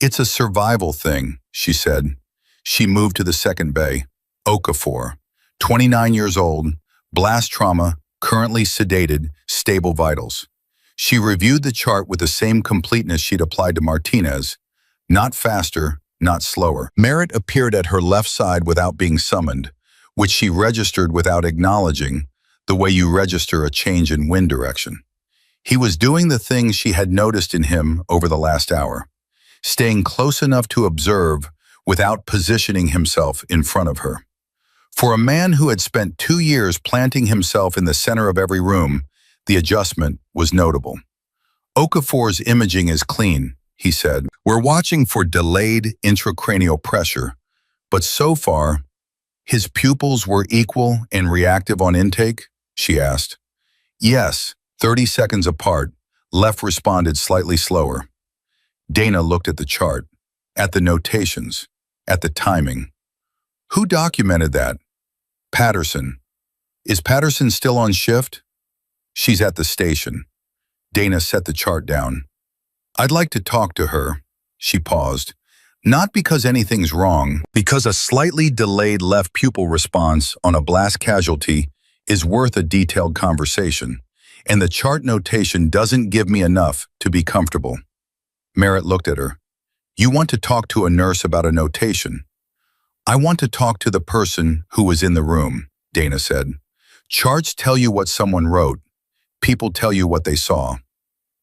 It's a survival thing, she said. She moved to the second bay. Okafor, 29 years old, blast trauma, currently sedated, stable vitals. She reviewed the chart with the same completeness she'd applied to Martinez. Not faster, not slower. Merritt appeared at her left side without being summoned, which she registered without acknowledging, the way you register a change in wind direction. He was doing the things she had noticed in him over the last hour, staying close enough to observe without positioning himself in front of her. For a man who had spent 2 years planting himself in the center of every room, the adjustment was notable. Okafor's imaging is clean, he said. We're watching for delayed intracranial pressure, but so far, his pupils were equal and reactive on intake, she asked. Yes, 30 seconds apart. Left responded slightly slower. Dana looked at the chart, at the notations, at the timing. Who documented that? Patterson. Is Patterson still on shift? She's at the station. Dana set the chart down. I'd like to talk to her. She paused. Not because anything's wrong, because a slightly delayed left pupil response on a blast casualty is worth a detailed conversation, and the chart notation doesn't give me enough to be comfortable. Merritt looked at her. You want to talk to a nurse about a notation? I want to talk to the person who was in the room, Dana said. Charts tell you what someone wrote. People tell you what they saw.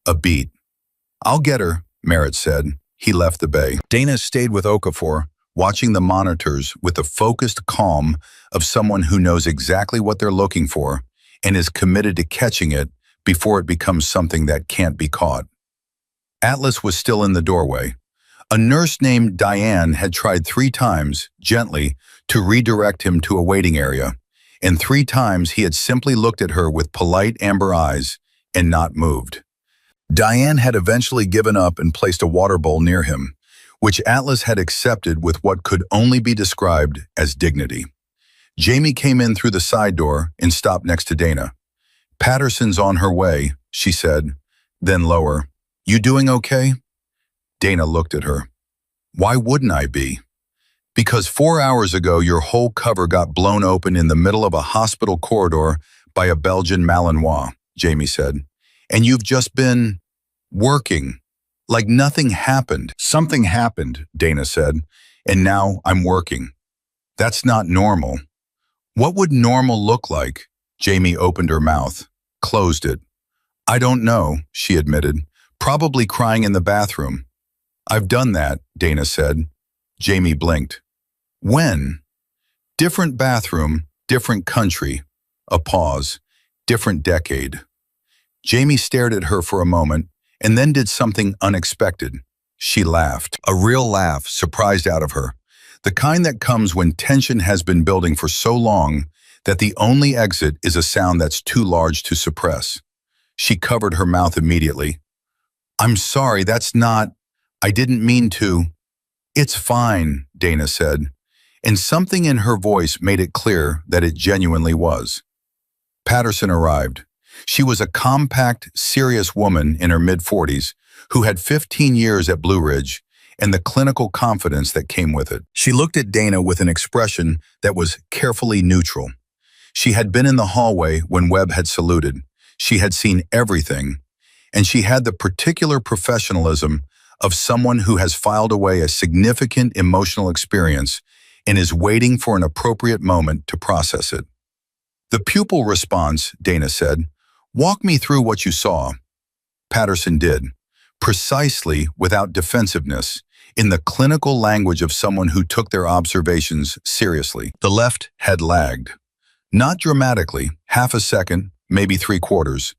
A beat. I'll get her, Merritt said. He left the bay. Dana stayed with Okafor, watching the monitors with the focused calm of someone who knows exactly what they're looking for and is committed to catching it before it becomes something that can't be caught. Atlas was still in the doorway. A nurse named Diane had tried 3 times, gently, to redirect him to a waiting area, and 3 times he had simply looked at her with polite amber eyes and not moved. Diane had eventually given up and placed a water bowl near him, which Atlas had accepted with what could only be described as dignity. Jamie came in through the side door and stopped next to Dana. Patterson's on her way, she said, then lower. You doing okay? Dana looked at her. Why wouldn't I be? Because 4 hours ago your whole cover got blown open in the middle of a hospital corridor by a Belgian Malinois, Jamie said. And you've just been working, like nothing happened. Something happened, Dana said, and now I'm working. That's not normal. What would normal look like? Jamie opened her mouth, closed it. I don't know, she admitted, probably crying in the bathroom. I've done that, Dana said. Jamie blinked. When? Different bathroom, different country. A pause. Different decade. Jamie stared at her for a moment and then did something unexpected. She laughed. A real laugh, surprised out of her. The kind that comes when tension has been building for so long that the only exit is a sound that's too large to suppress. She covered her mouth immediately. I'm sorry, that's not... I didn't mean to. It's fine, Dana said, and something in her voice made it clear that it genuinely was. Patterson arrived. She was a compact, serious woman in her mid-40s who had 15 years at Blue Ridge and the clinical confidence that came with it. She looked at Dana with an expression that was carefully neutral. She had been in the hallway when Webb had saluted. She had seen everything, and she had the particular professionalism of someone who has filed away a significant emotional experience and is waiting for an appropriate moment to process it. The pupil response, Dana said. Walk me through what you saw. Patterson did, precisely without defensiveness, in the clinical language of someone who took their observations seriously. The left had lagged. Not dramatically, half a second, maybe 3/4,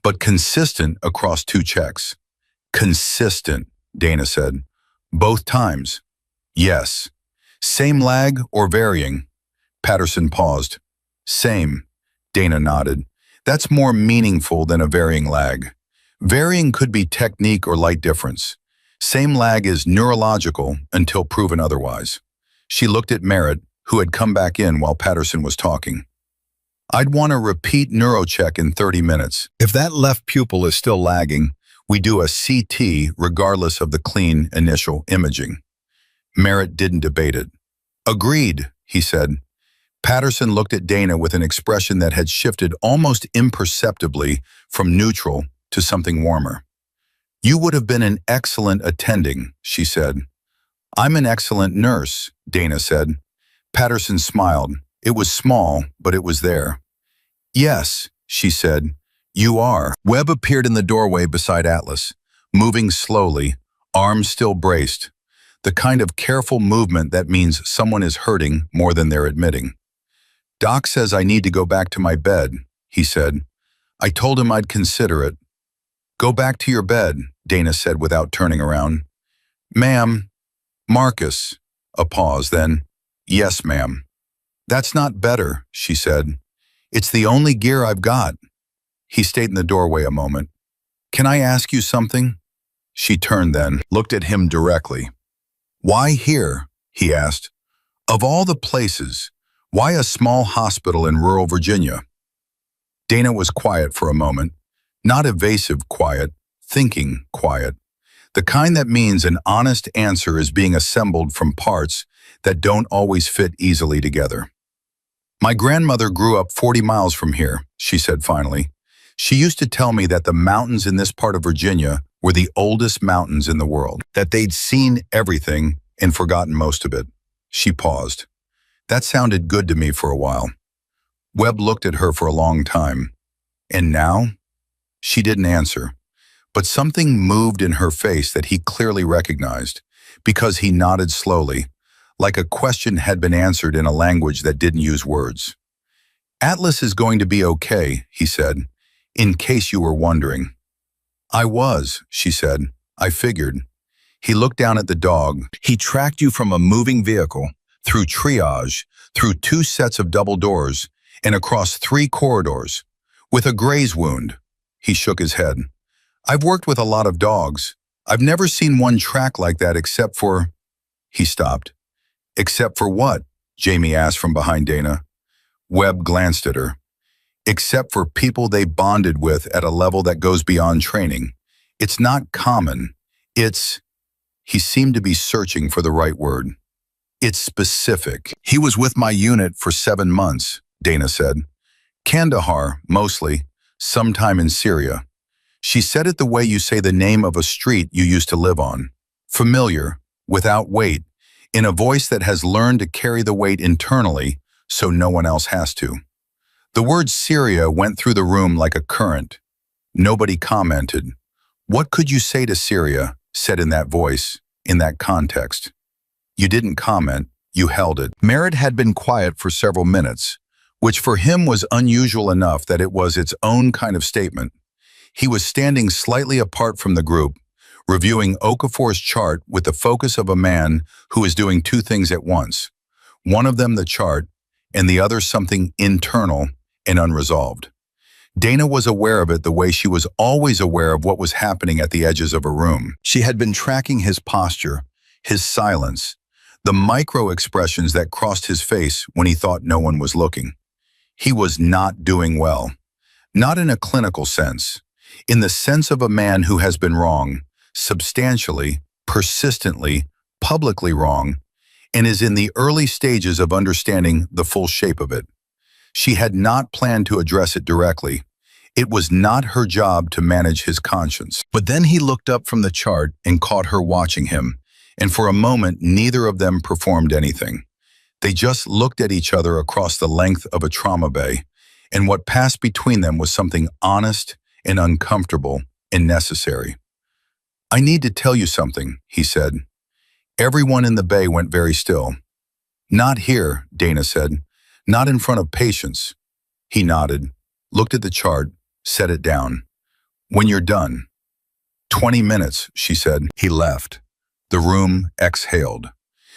but consistent across 2 checks. Consistent, Dana said. Both times. Yes. Same lag or varying? Patterson paused. Same. Dana nodded. That's more meaningful than a varying lag. Varying could be technique or light difference. Same lag is neurological until proven otherwise. She looked at Merritt, who had come back in while Patterson was talking. I'd want a repeat neurocheck in 30 minutes. If that left pupil is still lagging, we do a CT regardless of the clean initial imaging. Merritt didn't debate it. Agreed, he said. Patterson looked at Dana with an expression that had shifted almost imperceptibly from neutral to something warmer. You would have been an excellent attending, she said. I'm an excellent nurse, Dana said. Patterson smiled. It was small, but it was there. Yes, she said. You are. Webb appeared in the doorway beside Atlas, moving slowly, arms still braced. The kind of careful movement that means someone is hurting more than they're admitting. Doc says I need to go back to my bed, he said. I told him I'd consider it. Go back to your bed, Dana said without turning around. Ma'am, Marcus. A pause, then. Yes, ma'am. That's not better, she said. It's the only gear I've got. He stayed in the doorway a moment. Can I ask you something? She turned then, looked at him directly. Why here? He asked. Of all the places, why a small hospital in rural Virginia? Dana was quiet for a moment. Not evasive quiet, thinking quiet. The kind that means an honest answer is being assembled from parts that don't always fit easily together. My grandmother grew up 40 miles from here, she said finally. She used to tell me that the mountains in this part of Virginia were the oldest mountains in the world, that they'd seen everything and forgotten most of it. She paused. That sounded good to me for a while. Webb looked at her for a long time. And now? She didn't answer, but something moved in her face that he clearly recognized, because he nodded slowly, like a question had been answered in a language that didn't use words. Atlas is going to be okay, he said, in case you were wondering. I was, she said. I figured. He looked down at the dog. He tracked you from a moving vehicle, through triage, through 2 sets of double doors, and across 3 corridors, with a graze wound. He shook his head. I've worked with a lot of dogs. I've never seen one track like that except for... He stopped. Except for what? Jamie asked from behind Dana. Webb glanced at her. Except for people they bonded with at a level that goes beyond training. It's not common. It's... He seemed to be searching for the right word. It's specific. He was with my unit for 7 months, Dana said. Kandahar, mostly. Sometime in Syria. She said it the way you say the name of a street you used to live on. Familiar, without weight, in a voice that has learned to carry the weight internally so no one else has to. The word Syria went through the room like a current. Nobody commented. What could you say to Syria, said in that voice, in that context? You didn't comment, you held it. Merritt had been quiet for several minutes, which for him was unusual enough that it was its own kind of statement. He was standing slightly apart from the group, reviewing Okafor's chart with the focus of a man who is doing 2 things at once. One of them the chart, and the other something internal and unresolved. Dana was aware of it the way she was always aware of what was happening at the edges of a room. She had been tracking his posture, his silence, the micro-expressions that crossed his face when he thought no one was looking. He was not doing well. Not in a clinical sense. In the sense of a man who has been wrong, substantially, persistently, publicly wrong, and is in the early stages of understanding the full shape of it. She had not planned to address it directly. It was not her job to manage his conscience. But then he looked up from the chart and caught her watching him, and for a moment neither of them performed anything. They just looked at each other across the length of a trauma bay, and what passed between them was something honest and uncomfortable and necessary. I need to tell you something, he said. Everyone in the bay went very still. Not here, Dana said. Not in front of patients. He nodded, looked at the chart, set it down. When you're done. 20 minutes, she said. He left. The room exhaled.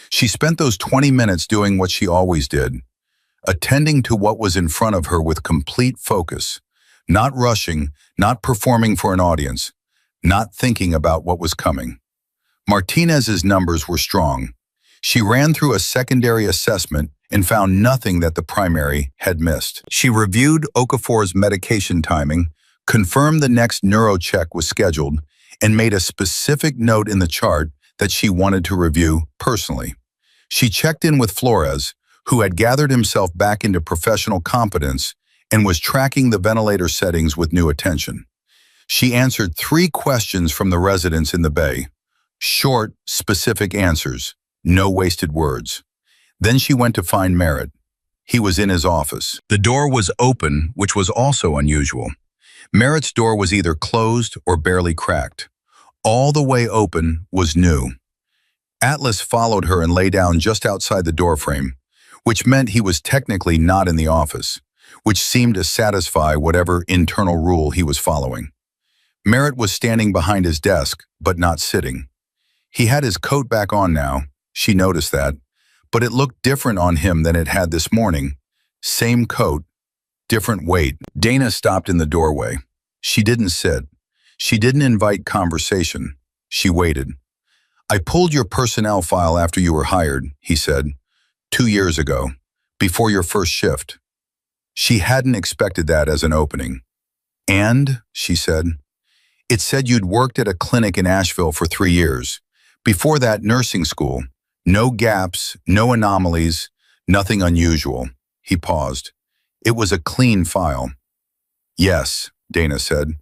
She spent those 20 minutes doing what she always did, attending to what was in front of her with complete focus, Not rushing, not performing for an audience, not thinking about what was coming. Martinez's numbers were strong. She ran through a secondary assessment and found nothing that the primary had missed. She reviewed Okafor's medication timing, confirmed the next neuro check was scheduled, and made a specific note in the chart that she wanted to review personally. She checked in with Flores, who had gathered himself back into professional competence and was tracking the ventilator settings with new attention. She answered 3 questions from the residents in the bay. Short, specific answers, no wasted words. Then she went to find Merritt. He was in his office. The door was open, which was also unusual. Merritt's door was either closed or barely cracked. All the way open was new. Atlas followed her and lay down just outside the doorframe, which meant he was technically not in the office, which seemed to satisfy whatever internal rule he was following. Merritt was standing behind his desk, but not sitting. He had his coat back on now, she noticed that, but it looked different on him than it had this morning. Same coat, different weight. Dana stopped in the doorway. She didn't sit. She didn't invite conversation. She waited. "I pulled your personnel file after you were hired," he said, 2 years ago, before your first shift. She hadn't expected that as an opening. "And," she said, "it said you'd worked at a clinic in Asheville for 3 years. Before that, nursing school. No gaps, no anomalies, nothing unusual." He paused. "It was a clean file." "Yes," Dana said.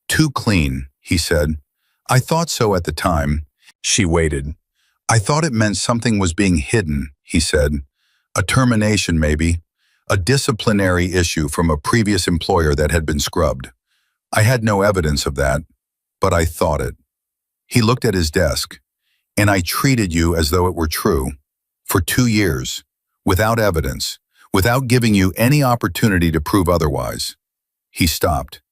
"Too clean," he said. "I thought so at the time." She waited. "I thought it meant something was being hidden," he said. "A termination, maybe. A disciplinary issue from a previous employer that had been scrubbed. I had no evidence of that, but I thought it." He looked at his desk. "And I treated you as though it were true. For 2 years. Without evidence. Without giving you any opportunity to prove otherwise." He stopped.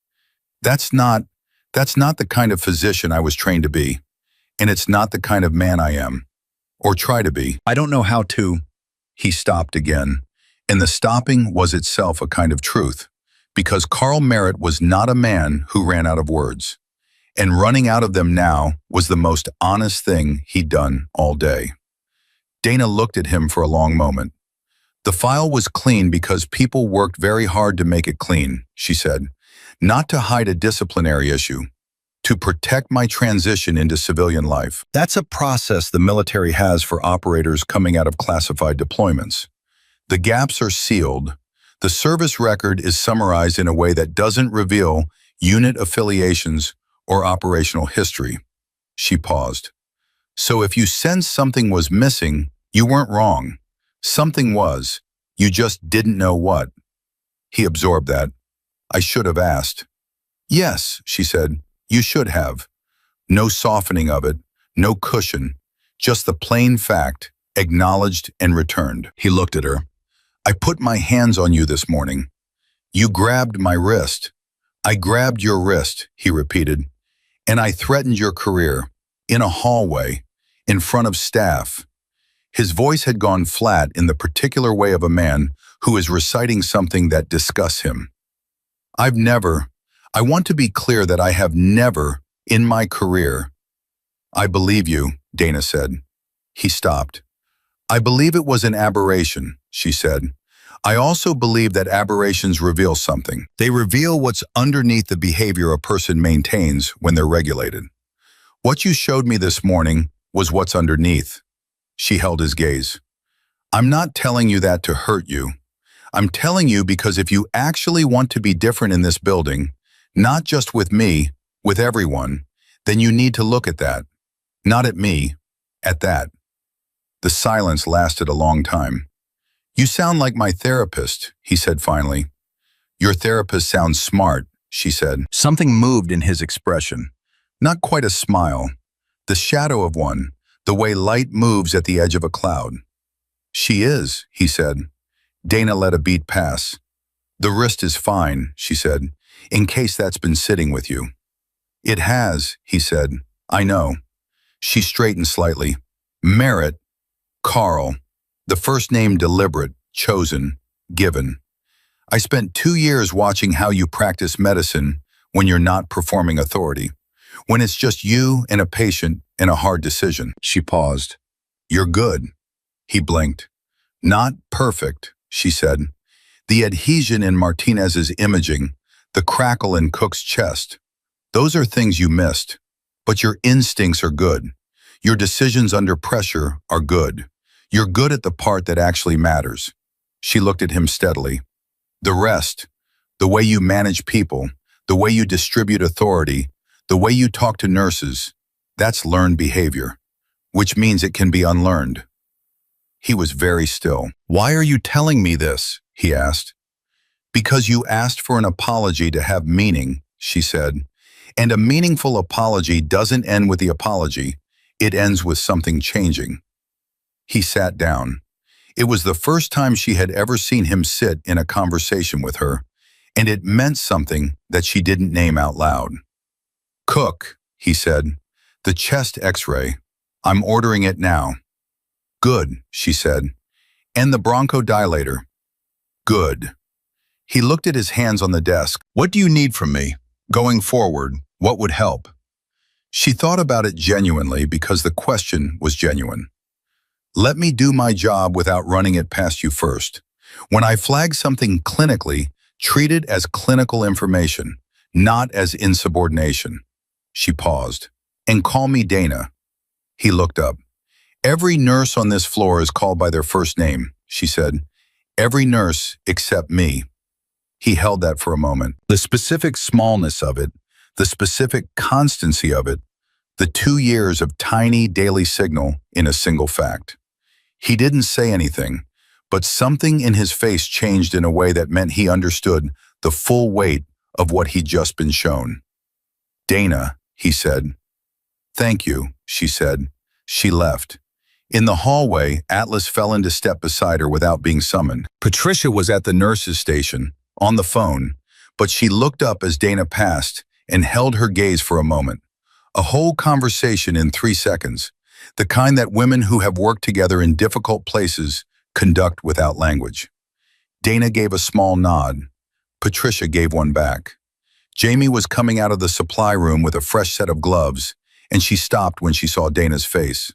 That's not the kind of physician I was trained to be. And it's not the kind of man I am. Or try to be. I don't know how to." He stopped again. And the stopping was itself a kind of truth. Because Carl Merritt was not a man who ran out of words. And running out of them now was the most honest thing he'd done all day. Dana looked at him for a long moment. "The file was clean because people worked very hard to make it clean," she said. "Not to hide a disciplinary issue. To protect my transition into civilian life. That's a process the military has for operators coming out of classified deployments. The gaps are sealed. The service record is summarized in a way that doesn't reveal unit affiliations or operational history." She paused. "So if you sensed something was missing, you weren't wrong. Something was. You just didn't know what." He absorbed that. "I should have asked." "Yes," she said, "you should have. No softening of it, no cushion, just the plain fact, acknowledged and returned." He looked at her. "I put my hands on you this morning. You grabbed my wrist. I grabbed your wrist," he repeated. "And I threatened your career, in a hallway, in front of staff." His voice had gone flat in the particular way of a man who is reciting something that disgusts him. I want to be clear that I have never, in my career." "I believe you," Dana said. He stopped. "I believe it was an aberration," she said. "I also believe that aberrations reveal something. They reveal what's underneath the behavior a person maintains when they're regulated. What you showed me this morning was what's underneath." She held his gaze. "I'm not telling you that to hurt you. I'm telling you because if you actually want to be different in this building, not just with me, with everyone, then you need to look at that. Not at me, at that." The silence lasted a long time. "You sound like my therapist," he said finally. "Your therapist sounds smart," she said. Something moved in his expression. Not quite a smile. The shadow of one, the way light moves at the edge of a cloud. "She is," he said. Dana let a beat pass. "The wrist is fine," she said, "in case that's been sitting with you." "It has," he said. "I know." She straightened slightly. "Merritt, Carl, the first name deliberate, chosen, given. I spent 2 years watching how you practice medicine when you're not performing authority, when it's just you and a patient and a hard decision." She paused. "You're good." He blinked. "Not perfect," she said. "The adhesion in Martinez's imaging, the crackle in Cook's chest, those are things you missed. But your instincts are good. Your decisions under pressure are good. You're good at the part that actually matters." She looked at him steadily. "The rest, the way you manage people, the way you distribute authority, the way you talk to nurses, that's learned behavior, which means it can be unlearned." He was very still. "Why are you telling me this?" he asked. "Because you asked for an apology to have meaning," she said. "And a meaningful apology doesn't end with the apology. It ends with something changing." He sat down. It was the first time she had ever seen him sit in a conversation with her, and it meant something that she didn't name out loud. "Cook," he said, "the chest x-ray. I'm ordering it now." "Good," she said. "And the bronchodilator." "Good." He looked at his hands on the desk. "What do you need from me? Going forward, what would help?" She thought about it genuinely because the question was genuine. "Let me do my job without running it past you first. When I flag something clinically, treat it as clinical information, not as insubordination." She paused. "And call me Dana." He looked up. "Every nurse on this floor is called by their first name," she said. "Every nurse except me." He held that for a moment. The specific smallness of it, the specific constancy of it, the 2 years of tiny daily signal in a single fact. He didn't say anything, but something in his face changed in a way that meant he understood the full weight of what he'd just been shown. "Dana," he said. "Thank you," she said. She left. In the hallway, Atlas fell into step beside her without being summoned. Patricia was at the nurse's station, on the phone, but she looked up as Dana passed and held her gaze for a moment. A whole conversation in 3 seconds, the kind that women who have worked together in difficult places conduct without language. Dana gave a small nod. Patricia gave one back. Jamie was coming out of the supply room with a fresh set of gloves, and she stopped when she saw Dana's face.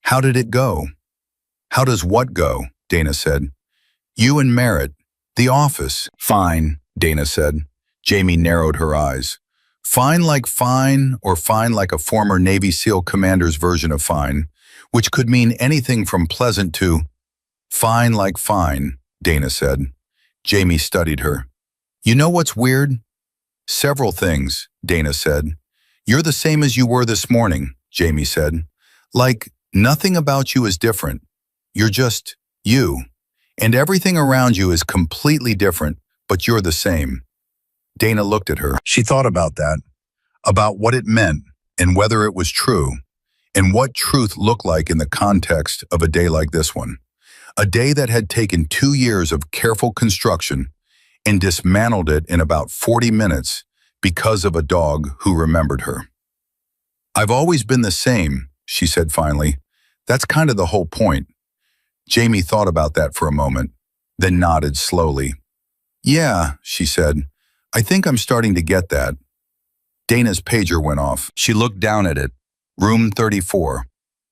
"How did it go?" "How does what go?" Dana said. "You and Merritt, the office." "Fine," Dana said. Jamie narrowed her eyes. "Fine like fine, or fine like a former Navy SEAL commander's version of fine, which could mean anything from pleasant to..." "Fine like fine," Dana said. Jamie studied her. "You know what's weird?" "Several things," Dana said. "You're the same as you were this morning," Jamie said. "Like, nothing about you is different. You're just you. And everything around you is completely different, but you're the same." Dana looked at her. She thought about that, about what it meant and whether it was true, and what truth looked like in the context of a day like this one. A day that had taken 2 years of careful construction and dismantled it in about 40 minutes because of a dog who remembered her. "I've always been the same," she said finally. "That's kind of the whole point." Jamie thought about that for a moment, then nodded slowly. "Yeah," she said. "I think I'm starting to get that." Dana's pager went off. She looked down at it. Room 34.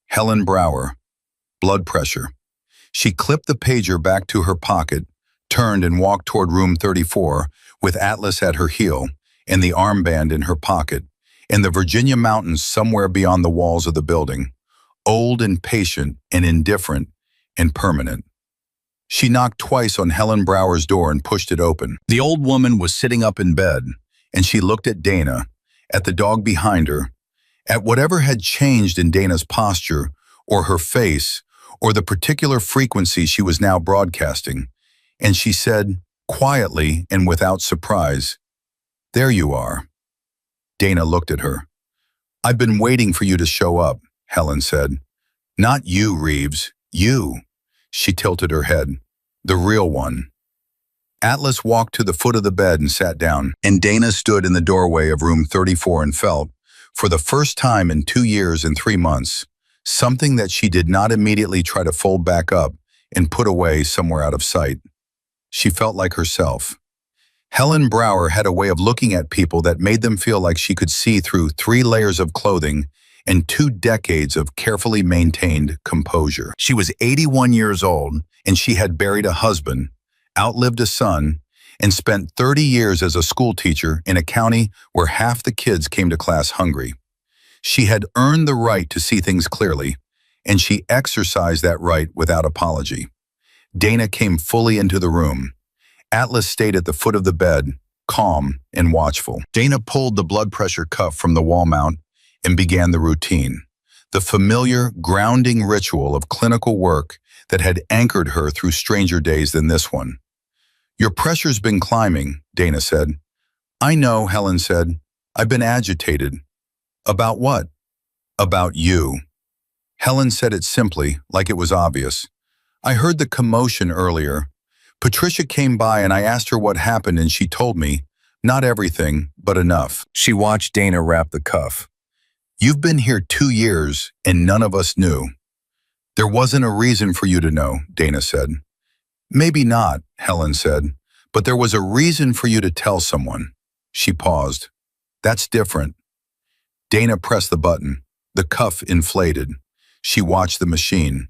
Helen Brower. Blood pressure. She clipped the pager back to her pocket, turned and walked toward room 34, with Atlas at her heel, and the armband in her pocket, and the Virginia mountains somewhere beyond the walls of the building, old and patient and indifferent and permanent. She knocked twice on Helen Brower's door and pushed it open. The old woman was sitting up in bed, and she looked at Dana, at the dog behind her, at whatever had changed in Dana's posture, or her face, or the particular frequency she was now broadcasting, and she said, quietly and without surprise, "There you are." Dana looked at her. "I've been waiting for you to show up," Helen said. "Not you, Reeves, you." She tilted her head. "The real one." Atlas walked to the foot of the bed and sat down, and Dana stood in the doorway of room 34 and felt, for the first time in 2 years and 3 months, something that she did not immediately try to fold back up and put away somewhere out of sight. She felt like herself. Helen Brower had a way of looking at people that made them feel like she could see through 3 layers of clothing and 2 decades of carefully maintained composure. She was 81 years old, and she had buried a husband, outlived a son, and spent 30 years as a school teacher in a county where half the kids came to class hungry. She had earned the right to see things clearly, and she exercised that right without apology. Dana came fully into the room. Atlas stayed at the foot of the bed, calm and watchful. Dana pulled the blood pressure cuff from the wall mount and began the routine, the familiar, grounding ritual of clinical work that had anchored her through stranger days than this one. "Your pressure's been climbing," Dana said. "I know," Helen said. "I've been agitated." "About what?" "About you." Helen said it simply, like it was obvious. "I heard the commotion earlier. Patricia came by and I asked her what happened and she told me, not everything, but enough." She watched Dana wrap the cuff. "You've been here 2 years and none of us knew." "There wasn't a reason for you to know," Dana said. "Maybe not," Helen said, "but there was a reason for you to tell someone." She paused. "That's different." Dana pressed the button. The cuff inflated. She watched the machine.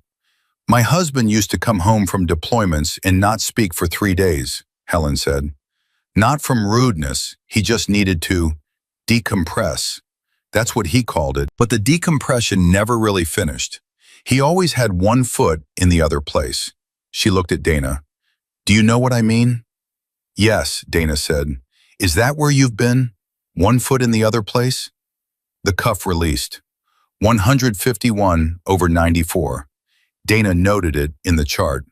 "My husband used to come home from deployments and not speak for 3 days, Helen said. "Not from rudeness, he just needed to decompress." That's what he called it, but the decompression never really finished. He always had one foot in the other place. She looked at Dana. "Do you know what I mean?" "Yes," Dana said. "Is that where you've been? One foot in the other place?" The cuff released. 151/94. Dana noted it in the chart.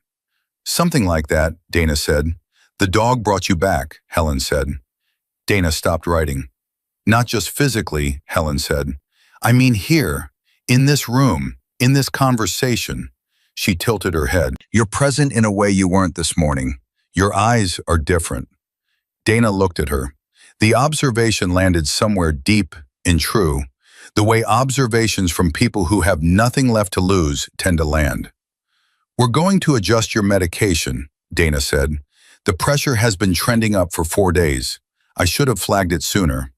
"Something like that," Dana said. "The dog brought you back," Helen said. Dana stopped writing. "Not just physically," Helen said. "I mean here, in this room, in this conversation." She tilted her head. "You're present in a way you weren't this morning. Your eyes are different." Dana looked at her. The observation landed somewhere deep and true, the way observations from people who have nothing left to lose tend to land. "We're going to adjust your medication," Dana said. "The pressure has been trending up for 4 days. I should have flagged it sooner."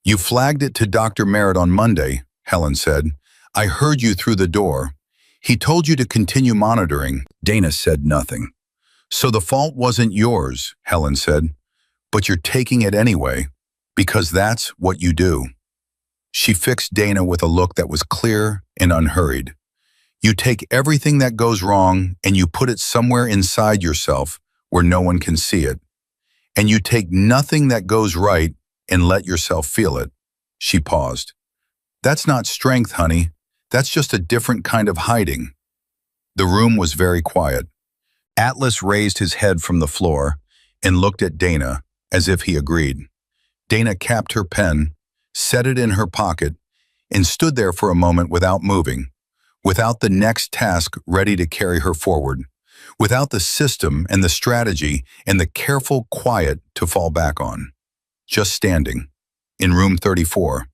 "You flagged it to Dr. Merritt on Monday," Helen said. "I heard you through the door. He told you to continue monitoring." Dana said nothing. "So the fault wasn't yours," Helen said. "But you're taking it anyway, because that's what you do." She fixed Dana with a look that was clear and unhurried. "You take everything that goes wrong and you put it somewhere inside yourself where no one can see it. And you take nothing that goes right and let yourself feel it." She paused. "That's not strength, honey. That's just a different kind of hiding." The room was very quiet. Atlas raised his head from the floor and looked at Dana as if he agreed. Dana capped her pen, set it in her pocket, and stood there for a moment without moving, without the next task ready to carry her forward, without the system and the strategy and the careful quiet to fall back on. Just standing, in room 34,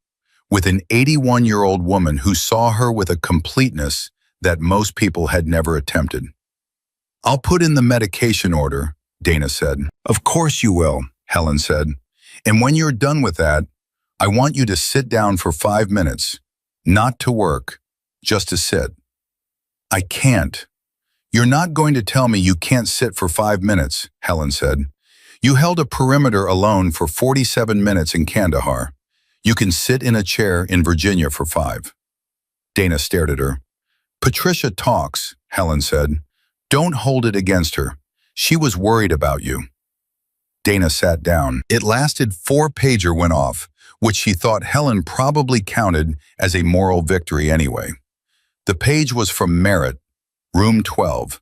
with an 81-year-old woman who saw her with a completeness that most people had never attempted. "I'll put in the medication order," Dana said. "Of course you will," Helen said. "And when you're done with that, I want you to sit down for 5 minutes, not to work, just to sit." "I can't." "You're not going to tell me you can't sit for 5 minutes," Helen said. "You held a perimeter alone for 47 minutes in Kandahar. You can sit in a chair in Virginia for 5. Dana stared at her. "Patricia talks," Helen said. "Don't hold it against her. She was worried about you." Dana sat down. It lasted. 4-pager went off, which she thought Helen probably counted as a moral victory anyway. The page was from Merritt, room 12.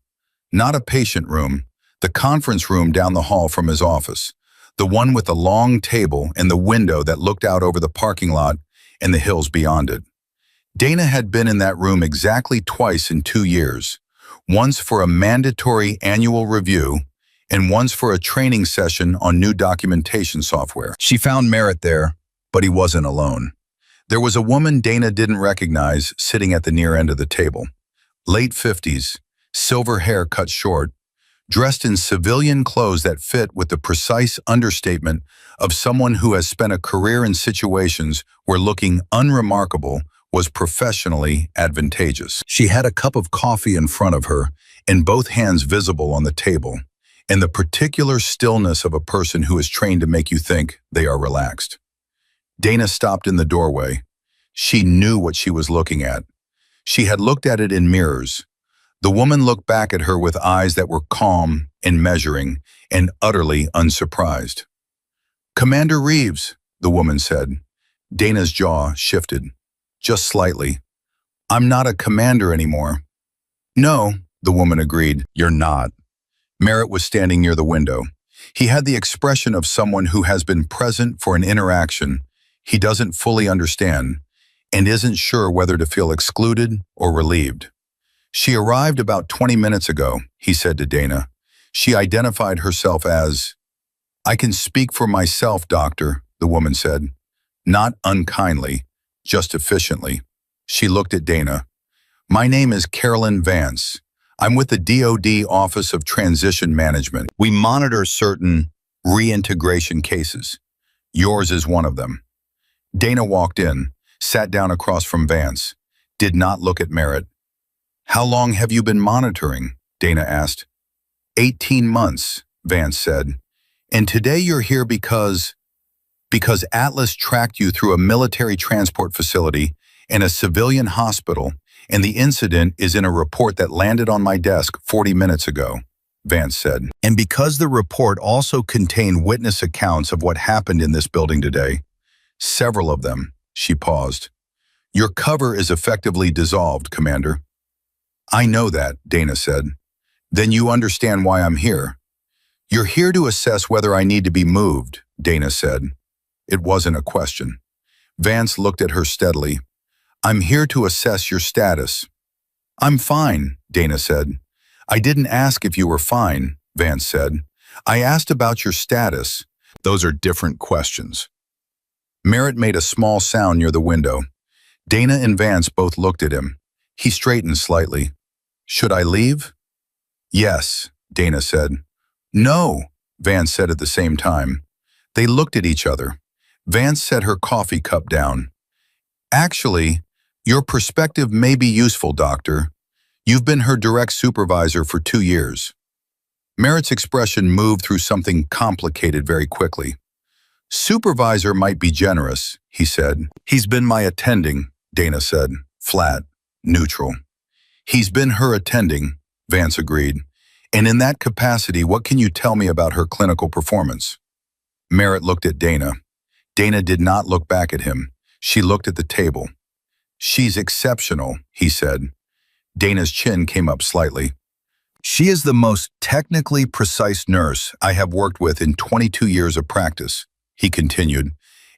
Not a patient room, the conference room down the hall from his office, the one with the long table and the window that looked out over the parking lot and the hills beyond it. Dana had been in that room exactly twice in 2 years, once for a mandatory annual review and once for a training session on new documentation software. She found Merritt there, but he wasn't alone. There was a woman Dana didn't recognize sitting at the near end of the table. Late 50s, silver hair cut short, dressed in civilian clothes that fit with the precise understatement of someone who has spent a career in situations where looking unremarkable was professionally advantageous. She had a cup of coffee in front of her, and both hands visible on the table, and the particular stillness of a person who is trained to make you think they are relaxed. Dana stopped in the doorway. She knew what she was looking at. She had looked at it in mirrors. The woman looked back at her with eyes that were calm and measuring and utterly unsurprised. "Commander Reeves," the woman said. Dana's jaw shifted, just slightly. "I'm not a commander anymore." "No," the woman agreed. "You're not." Merritt was standing near the window. He had the expression of someone who has been present for an interaction he doesn't fully understand and isn't sure whether to feel excluded or relieved. "She arrived about 20 minutes ago," he said to Dana. She identified herself as, "I can speak for myself, doctor," the woman said. Not unkindly, just efficiently. She looked at Dana. "My name is Carolyn Vance. I'm with the DoD Office of Transition Management. We monitor certain reintegration cases. Yours is one of them." Dana walked in, sat down across from Vance, did not look at Merritt. "How long have you been monitoring?" Dana asked. 18 months, Vance said. "And today you're here because Atlas tracked you through a military transport facility and a civilian hospital, and the incident is in a report that landed on my desk 40 minutes ago," Vance said. "And because the report also contained witness accounts of what happened in this building today, several of them," she paused. "Your cover is effectively dissolved, Commander." "I know that," Dana said. "Then you understand why I'm here." "You're here to assess whether I need to be moved," Dana said. It wasn't a question. Vance looked at her steadily. "I'm here to assess your status." "I'm fine," Dana said. "I didn't ask if you were fine," Vance said. "I asked about your status." "Those are different questions." Merritt made a small sound near the window. Dana and Vance both looked at him. He straightened slightly. "Should I leave?" "Yes," Dana said. "No," Vance said at the same time. They looked at each other. Vance set her coffee cup down. "Actually, your perspective may be useful, Doctor. You've been her direct supervisor for 2 years." Merritt's expression moved through something complicated very quickly. "Supervisor might be generous," he said. "He's been my attending," Dana said, flat, neutral. "He's been her attending," Vance agreed. "And in that capacity, what can you tell me about her clinical performance?" Merritt looked at Dana. Dana did not look back at him. She looked at the table. "She's exceptional," he said. Dana's chin came up slightly. "She is the most technically precise nurse I have worked with in 22 years of practice," he continued,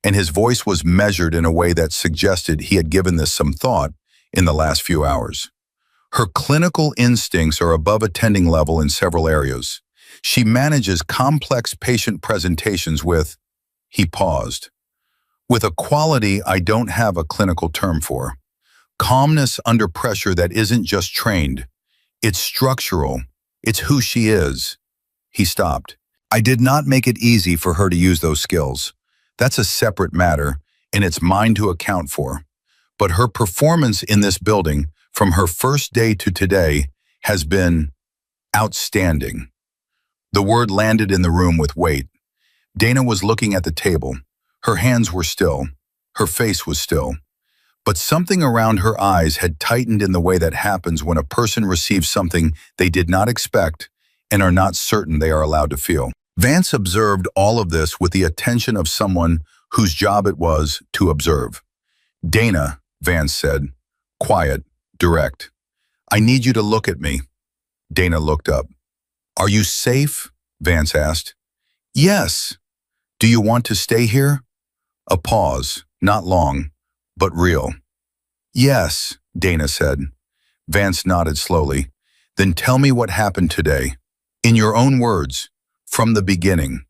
and his voice was measured in a way that suggested he had given this some thought in the last few hours. "Her clinical instincts are above attending level in several areas. She manages complex patient presentations with," he paused, "with a quality I don't have a clinical term for. Calmness under pressure that isn't just trained. It's structural. It's who she is." He stopped. "I did not make it easy for her to use those skills. That's a separate matter, and it's mine to account for. But her performance in this building, from her first day to today, has been outstanding." The word landed in the room with weight. Dana was looking at the table. Her hands were still. Her face was still. But something around her eyes had tightened in the way that happens when a person receives something they did not expect and are not certain they are allowed to feel. Vance observed all of this with the attention of someone whose job it was to observe. "Dana," Vance said, quiet, direct. "I need you to look at me." Dana looked up. "Are you safe?" Vance asked. "Yes." "Do you want to stay here?" A pause, not long, but real. "Yes," Dana said. Vance nodded slowly. "Then tell me what happened today. In your own words, from the beginning."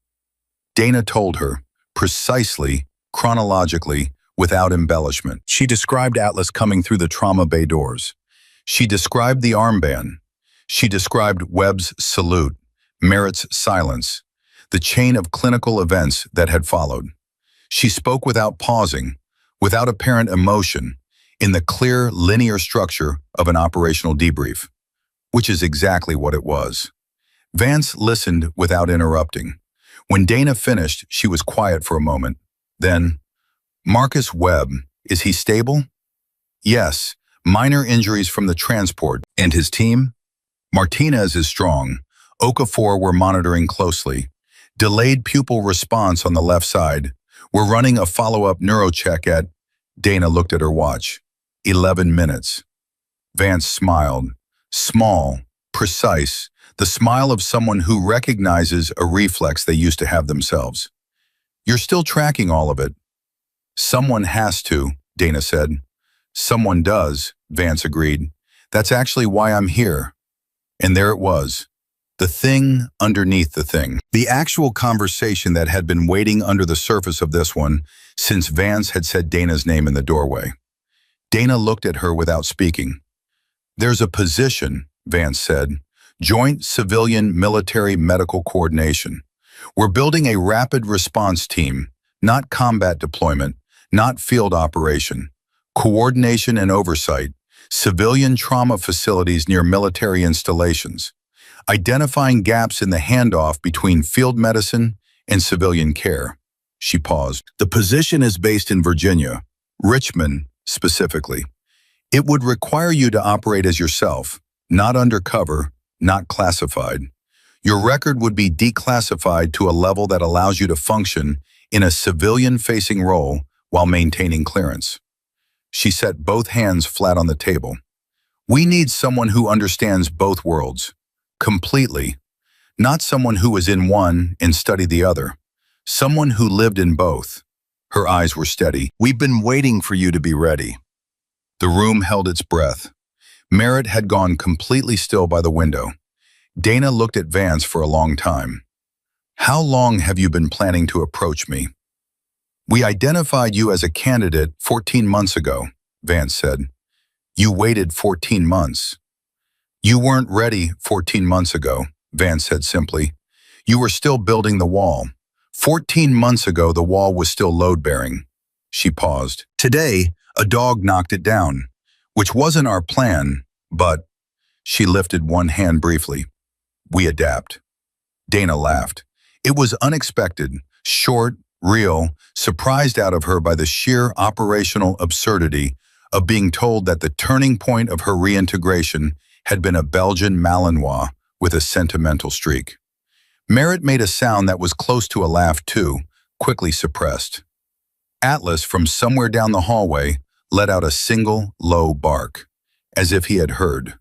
Dana told her, precisely, chronologically, without embellishment. She described Atlas coming through the trauma bay doors. She described the armband. She described Webb's salute, Merritt's silence, the chain of clinical events that had followed. She spoke without pausing, without apparent emotion, in the clear, linear structure of an operational debrief, which is exactly what it was. Vance listened without interrupting. When Dana finished, she was quiet for a moment. Then, "Marcus Webb, is he stable?" "Yes, minor injuries from the transport." "And his team?" "Martinez is strong. Okafor we're monitoring closely. Delayed pupil response on the left side. We're running a follow-up neurocheck at..." Dana looked at her watch. 11 minutes. Vance smiled. Small, precise, the smile of someone who recognizes a reflex they used to have themselves. "You're still tracking all of it." "Someone has to," Dana said. "Someone does," Vance agreed. "That's actually why I'm here." And there it was. The thing underneath the thing. The actual conversation that had been waiting under the surface of this one since Vance had said Dana's name in the doorway. Dana looked at her without speaking. "There's a position," Vance said. "Joint Civilian Military Medical Coordination. We're building a rapid response team, not combat deployment, not field operation. Coordination and oversight. Civilian trauma facilities near military installations. Identifying gaps in the handoff between field medicine and civilian care." She paused. "The position is based in Virginia, Richmond specifically. It would require you to operate as yourself, not undercover, not classified. Your record would be declassified to a level that allows you to function in a civilian-facing role while maintaining clearance." She set both hands flat on the table. "We need someone who understands both worlds. Completely. Not someone who was in one and studied the other. Someone who lived in both." Her eyes were steady. "We've been waiting for you to be ready." The room held its breath. Merritt had gone completely still by the window. Dana looked at Vance for a long time. "How long have you been planning to approach me?" "We identified you as a candidate 14 months ago," Vance said. "You waited 14 months. "You weren't ready 14 months ago," Vance said simply. "You were still building the wall. 14 months ago, the wall was still load-bearing." She paused. "Today, a dog knocked it down, which wasn't our plan, but..." She lifted one hand briefly. "We adapt." Dana laughed. It was unexpected, short, real, surprised out of her by the sheer operational absurdity of being told that the turning point of her reintegration had been a Belgian Malinois with a sentimental streak. Merritt made a sound that was close to a laugh too, quickly suppressed. Atlas, from somewhere down the hallway, let out a single, low bark, as if he had heard.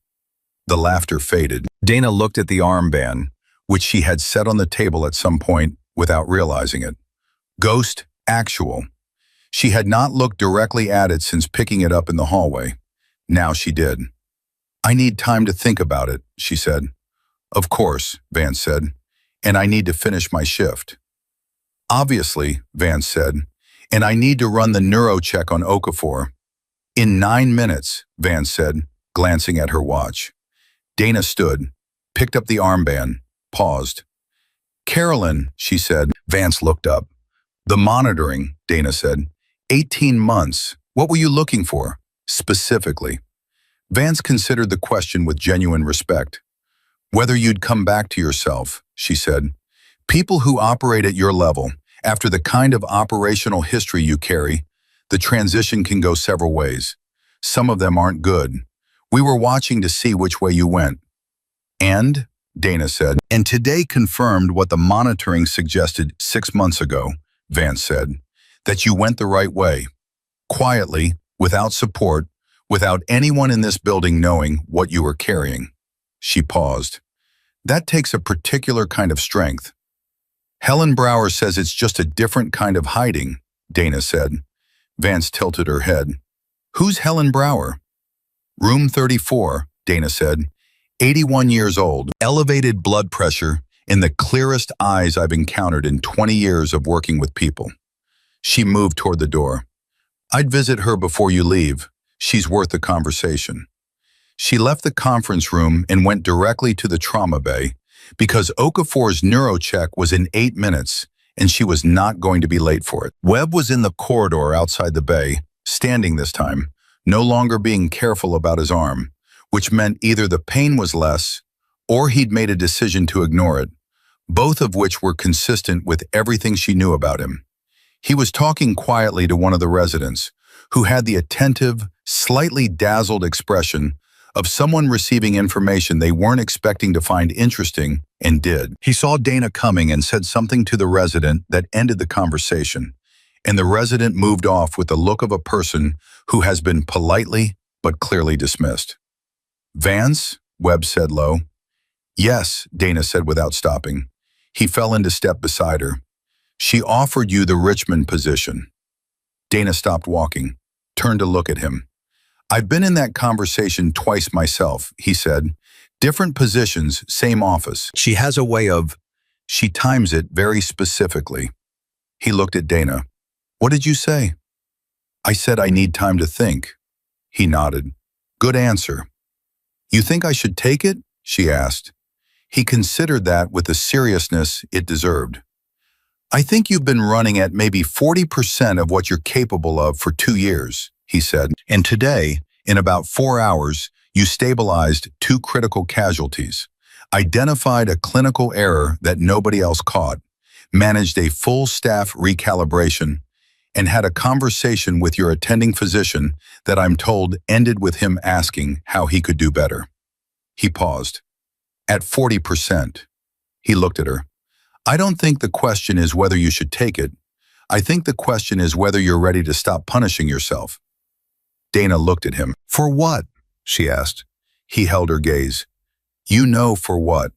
The laughter faded. Dana looked at the armband, which she had set on the table at some point without realizing it. Ghost Actual. She had not looked directly at it since picking it up in the hallway. Now she did. "I need time to think about it," she said. "Of course," Vance said. "And I need to finish my shift." "Obviously," Vance said. "And I need to run the neurocheck on Okafor." "In 9 minutes," Vance said, glancing at her watch. Dana stood, picked up the armband, paused. "Carolyn," she said. Vance looked up. "The monitoring," Dana said. 18 months. What were you looking for, specifically?" Vance considered the question with genuine respect. "Whether you'd come back to yourself," she said. "People who operate at your level, after the kind of operational history you carry, the transition can go several ways. Some of them aren't good. We were watching to see which way you went." "And?" Dana said. "And today confirmed what the monitoring suggested 6 months ago," Vance said. "That you went the right way. Quietly, without support, without anyone in this building knowing what you were carrying." She paused. "That takes a particular kind of strength." "Helen Brower says it's just a different kind of hiding," Dana said. Vance tilted her head. "Who's Helen Brower?" "Room 34, Dana said. 81 years old, elevated blood pressure, in the clearest eyes I've encountered in 20 years of working with people." She moved toward the door. "I'd visit her before you leave. She's worth the conversation." She left the conference room and went directly to the trauma bay, because Okafor's neurocheck was in 8 minutes and she was not going to be late for it. Webb was in the corridor outside the bay, standing this time, no longer being careful about his arm, which meant either the pain was less or he'd made a decision to ignore it, both of which were consistent with everything she knew about him. He was talking quietly to one of the residents, who had the attentive, slightly dazzled expression of someone receiving information they weren't expecting to find interesting and did. He saw Dana coming and said something to the resident that ended the conversation, and the resident moved off with the look of a person who has been politely but clearly dismissed. "Vance?" Webb said low. "Yes," Dana said without stopping. He fell into step beside her. "She offered you the Richmond position." Dana stopped walking, turned to look at him. "I've been in that conversation twice myself," he said. "Different positions, same office. She has a way of, she times it very specifically." He looked at Dana. "What did you say?" "I said I need time to think." He nodded. "Good answer." "You think I should take it?" she asked. He considered that with the seriousness it deserved. "I think you've been running at maybe 40% of what you're capable of for 2 years, he said. "And today, in about 4 hours, you stabilized 2 critical casualties, identified a clinical error that nobody else caught, managed a full staff recalibration, and had a conversation with your attending physician that I'm told ended with him asking how he could do better." He paused. "At 40%. He looked at her. "I don't think the question is whether you should take it. I think the question is whether you're ready to stop punishing yourself." Dana looked at him. "For what?" she asked. He held her gaze. "You know for what."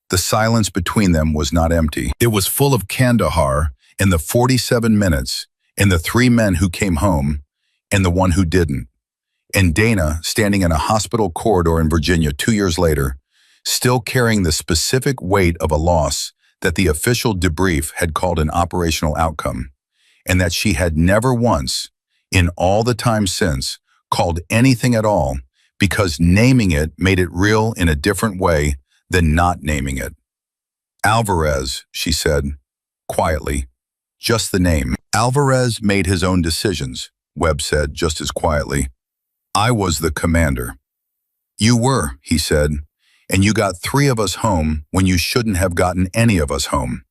The silence between them was not empty. It was full of Kandahar in the 47 minutes, and the 3 men who came home, and the one who didn't. And Dana, standing in a hospital corridor in Virginia 2 years later, still carrying the specific weight of a loss that the official debrief had called an operational outcome, and that she had never once, in all the time since, called anything at all, because naming it made it real in a different way than not naming it. "Alvarez," she said, quietly, "just the name." "Alvarez made his own decisions," Webb said just as quietly. "I was the commander." "You were," he said, "and you got 3 of us home when you shouldn't have gotten any of us home.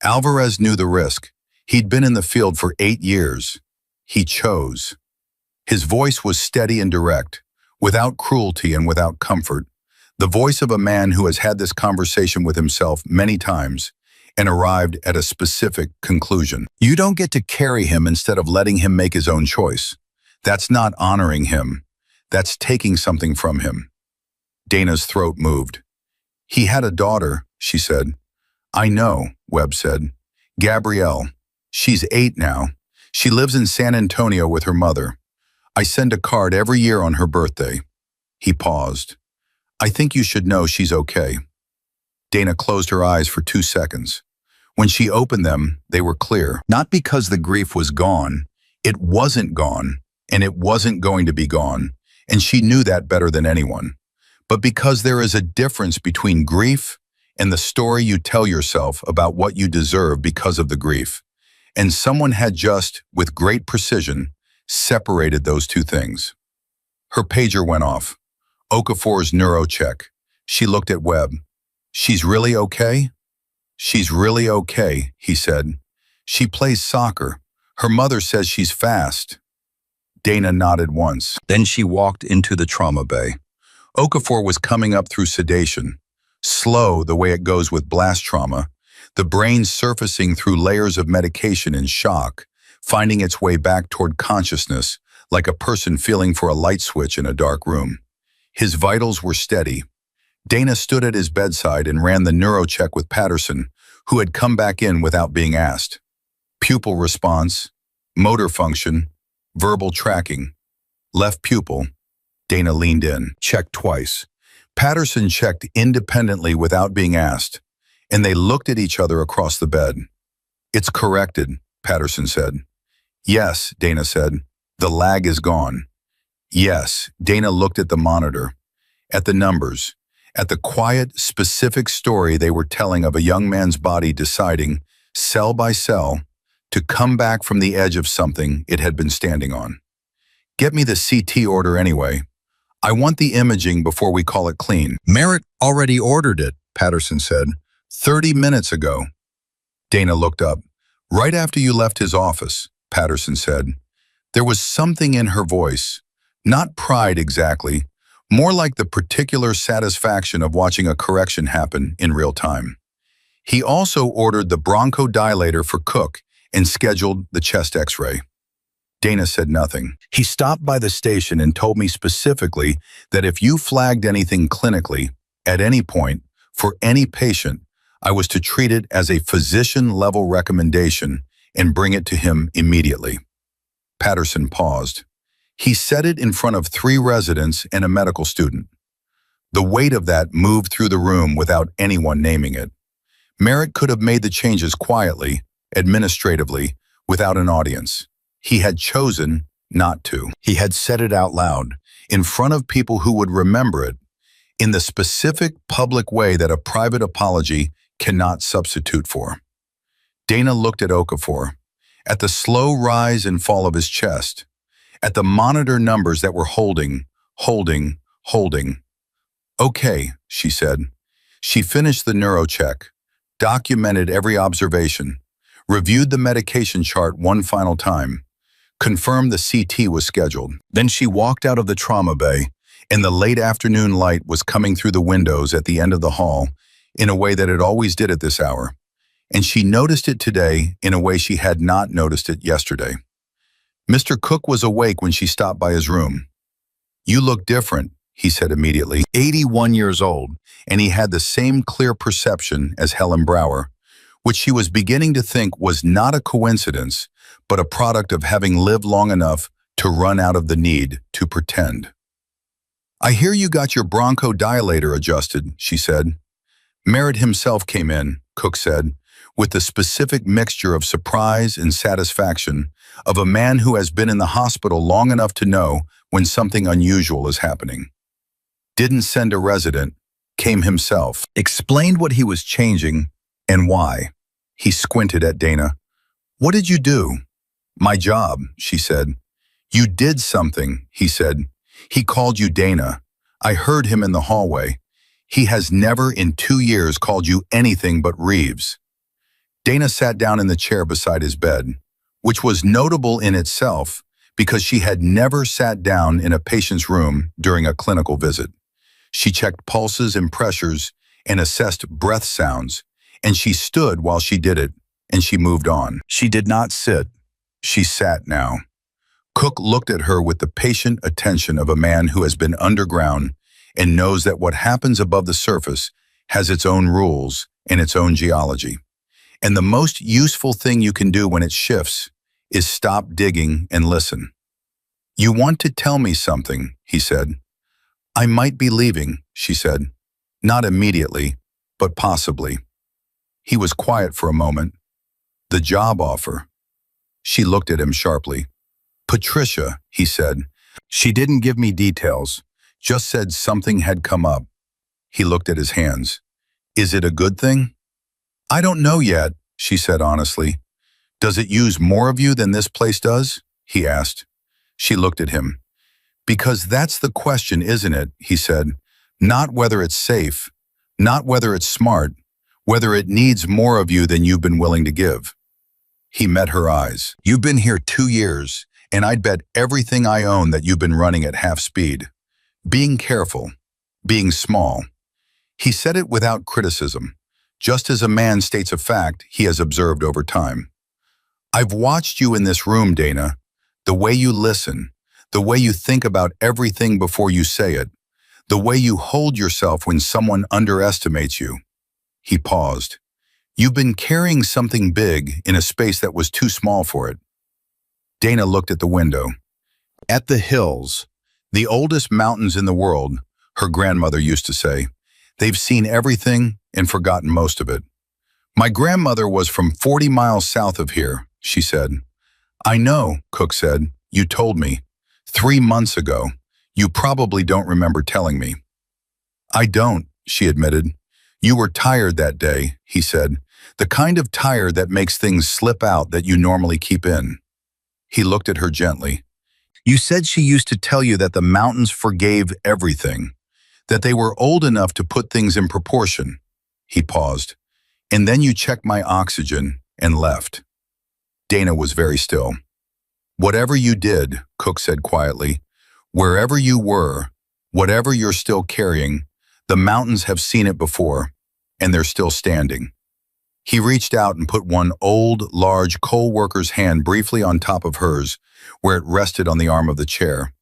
Alvarez knew the risk. He'd been in the field for 8 years. He chose." His voice was steady and direct, without cruelty and without comfort, the voice of a man who has had this conversation with himself many times and arrived at a specific conclusion. You don't get to carry him instead of letting him make his own choice. That's not honoring him. That's taking something from him. Dana's throat moved. "He had a daughter," she said. "I know," Webb said. "Gabrielle. She's 8 now. She lives in San Antonio with her mother. I send a card every year on her birthday." He paused. "I think you should know she's okay." Dana closed her eyes for 2 seconds. When she opened them, they were clear. Not because the grief was gone. It wasn't gone, and it wasn't going to be gone, and she knew that better than anyone. But because there is a difference between grief and the story you tell yourself about what you deserve because of the grief. And someone had just, with great precision, separated those 2 things. Her pager went off. Okafor's neurocheck. She looked at Webb. "She's really okay?" "She's really okay," he said. "She plays soccer. Her mother says she's fast." Dana nodded once. Then she walked into the trauma bay. Okafor was coming up through sedation, slow the way it goes with blast trauma, the brain surfacing through layers of medication in shock, finding its way back toward consciousness like a person feeling for a light switch in a dark room. His vitals were steady. Dana stood at his bedside and ran the neurocheck with Patterson, who had come back in without being asked. Pupil response, motor function, verbal tracking. Left pupil. Dana leaned in. Checked twice. Patterson checked independently without being asked, and they looked at each other across the bed. "It's corrected," Patterson said. "Yes," Dana said. "The lag is gone." "Yes." Dana looked at the monitor, at the numbers, at the quiet, specific story they were telling of a young man's body deciding, cell by cell, to come back from the edge of something it had been standing on. "Get me the CT order anyway. I want the imaging before we call it clean." "Merritt already ordered it," Patterson said. 30 minutes ago." Dana looked up. "Right after you left his office," Patterson said. There was something in her voice, not pride exactly, more like the particular satisfaction of watching a correction happen in real time. "He also ordered the bronchodilator for Cook and scheduled the chest x-ray." Dana said nothing. "He stopped by the station and told me specifically that if you flagged anything clinically, at any point, for any patient, I was to treat it as a physician-level recommendation and bring it to him immediately." Patterson paused. He said it in front of 3 residents and a medical student. The weight of that moved through the room without anyone naming it. Merritt could have made the changes quietly, administratively, without an audience. He had chosen not to. He had said it out loud, in front of people who would remember it, in the specific public way that a private apology cannot substitute for. Dana looked at Okafor, at the slow rise and fall of his chest, at the monitor numbers that were holding. "Okay," she said. She finished the neuro check, documented every observation, reviewed the medication chart one final time, confirmed the CT was scheduled. Then she walked out of the trauma bay, and the late afternoon light was coming through the windows at the end of the hall in a way that it always did at this hour. And she noticed it today in a way she had not noticed it yesterday. Mr. Cook was awake when she stopped by his room. "You look different," he said immediately. 81 years old, and he had the same clear perception as Helen Brower, which she was beginning to think was not a coincidence, but a product of having lived long enough to run out of the need to pretend. "I hear you got your bronchodilator adjusted," she said. Merritt himself came in, Cook said, with the specific mixture of surprise and satisfaction of a man who has been in the hospital long enough to know when something unusual is happening. Didn't send a resident, came himself, explained what he was changing and why. He squinted at Dana. "What did you do?" "My job," she said. "You did something," he said. "He called you Dana. I heard him in the hallway. He has never in 2 years called you anything but Reeves." Dana sat down in the chair beside his bed, which was notable in itself because she had never sat down in a patient's room during a clinical visit. She checked pulses and pressures and assessed breath sounds, and she stood while she did it, and she moved on. She did not sit. She sat now. Cook looked at her with the patient attention of a man who has been underground and knows that what happens above the surface has its own rules and its own geology. And the most useful thing you can do when it shifts is stop digging and listen. "You want to tell me something," he said. "I might be leaving," she said. "Not immediately, but possibly." He was quiet for a moment. "The job offer." She looked at him sharply. "Patricia," he said. "She didn't give me details, just said something had come up." He looked at his hands. "Is it a good thing?" "I don't know yet," she said honestly. "Does it use more of you than this place does?" he asked. She looked at him. "Because that's the question, isn't it?" he said. "Not whether it's safe, not whether it's smart, whether it needs more of you than you've been willing to give." He met her eyes. "You've been here 2 years, and I'd bet everything I own that you've been running at half speed. Being careful, being small." He said it without criticism, just as a man states a fact he has observed over time. "I've watched you in this room, Dana. The way you listen, the way you think about everything before you say it, the way you hold yourself when someone underestimates you." He paused. "You've been carrying something big in a space that was too small for it." Dana looked at the window. "At the hills, the oldest mountains in the world," her grandmother used to say. "They've seen everything and forgotten most of it." "My grandmother was from 40 miles south of here," she said. "I know," Cook said. "You told me. 3 months ago. You probably don't remember telling me." "I don't," she admitted. You were tired that day, he said. The kind of tired that makes things slip out that you normally keep in. He looked at her gently. You said she used to tell you that the mountains forgave everything, that they were old enough to put things in proportion. He paused. And then you checked my oxygen and left. Dana was very still. Whatever you did, Cook said quietly, wherever you were, whatever you're still carrying, the mountains have seen it before, and they're still standing. He reached out and put one old, large coal worker's hand briefly on top of hers, where it rested on the arm of the chair.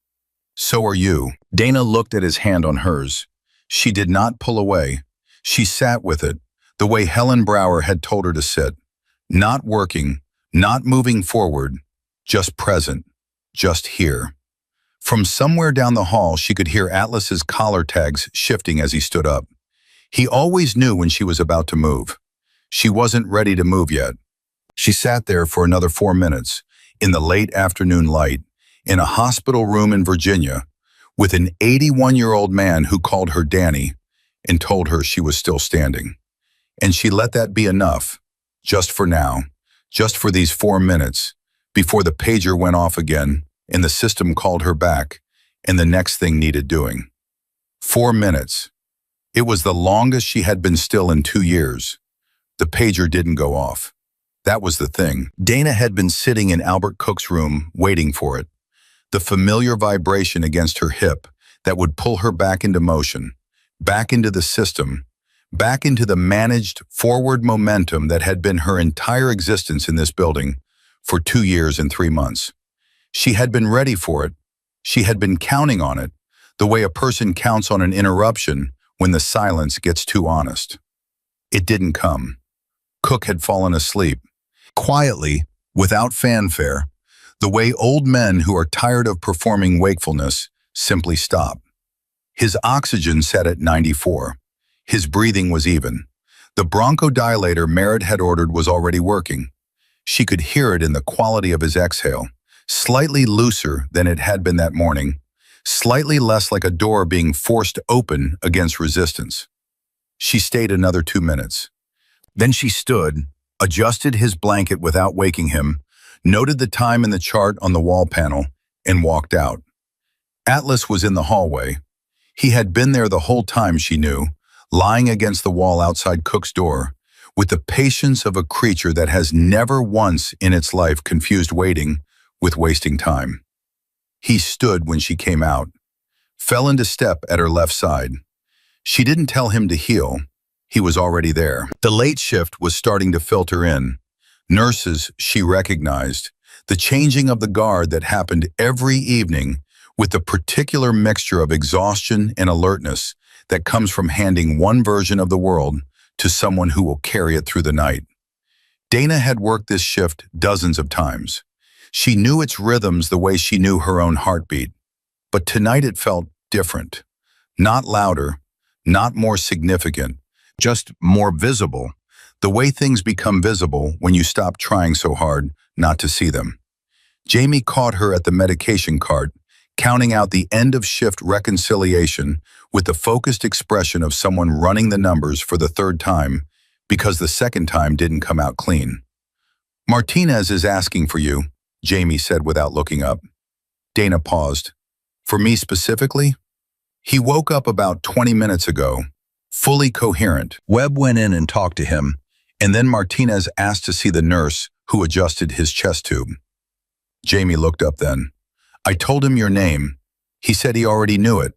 So are you. Dana looked at his hand on hers. She did not pull away. She sat with it, the way Helen Brower had told her to sit. Not working, not moving forward, just present, just here. From somewhere down the hall, she could hear Atlas's collar tags shifting as he stood up. He always knew when she was about to move. She wasn't ready to move yet. She sat there for another 4 minutes, in the late afternoon light, in a hospital room in Virginia, with an 81-year-old man who called her Danny and told her she was still standing. And she let that be enough, just for now, just for these 4 minutes, before the pager went off again and the system called her back and the next thing needed doing. 4 minutes. It was the longest she had been still in 2 years. The pager didn't go off. That was the thing. Dana had been sitting in Albert Cook's room waiting for it. The familiar vibration against her hip that would pull her back into motion, back into the system, back into the managed forward momentum that had been her entire existence in this building for 2 years and 3 months. She had been ready for it. She had been counting on it, the way a person counts on an interruption when the silence gets too honest. It didn't come. Cook had fallen asleep. Quietly, without fanfare, the way old men who are tired of performing wakefulness simply stop. His oxygen sat at 94. His breathing was even. The bronchodilator Merritt had ordered was already working. She could hear it in the quality of his exhale, slightly looser than it had been that morning, slightly less like a door being forced open against resistance. She stayed another 2 minutes. Then she stood, adjusted his blanket without waking him, noted the time in the chart on the wall panel, and walked out. Atlas was in the hallway. He had been there the whole time, she knew, lying against the wall outside Cook's door, with the patience of a creature that has never once in its life confused waiting with wasting time. He stood when she came out, fell into step at her left side. She didn't tell him to heal. He was already there. The late shift was starting to filter in. Nurses she recognized, the changing of the guard that happened every evening with the particular mixture of exhaustion and alertness that comes from handing one version of the world to someone who will carry it through the night. Dana had worked this shift dozens of times. She knew its rhythms the way she knew her own heartbeat. But tonight it felt different. Not louder, not more significant, just more visible. The way things become visible when you stop trying so hard not to see them. Jamie caught her at the medication cart, counting out the end-of-shift reconciliation with the focused expression of someone running the numbers for the 3rd time because the 2nd time didn't come out clean. Martinez is asking for you, Jamie said without looking up. Dana paused. For me specifically? He woke up about 20 minutes ago, fully coherent. Webb went in and talked to him, and then Martinez asked to see the nurse who adjusted his chest tube. Jamie looked up then. I told him your name. He said he already knew it.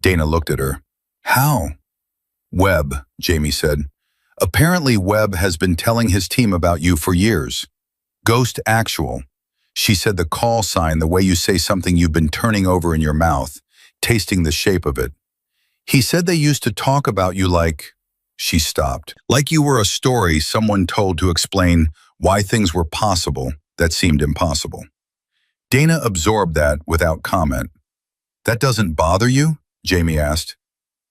Dana looked at her. How? Webb, Jamie said. Apparently Webb has been telling his team about you for years. Ghost Actual. She said the call sign, the way you say something you've been turning over in your mouth, tasting the shape of it. He said they used to talk about you like... She stopped. Like you were a story someone told to explain why things were possible that seemed impossible. Dana absorbed that without comment. That doesn't bother you? Jamie asked.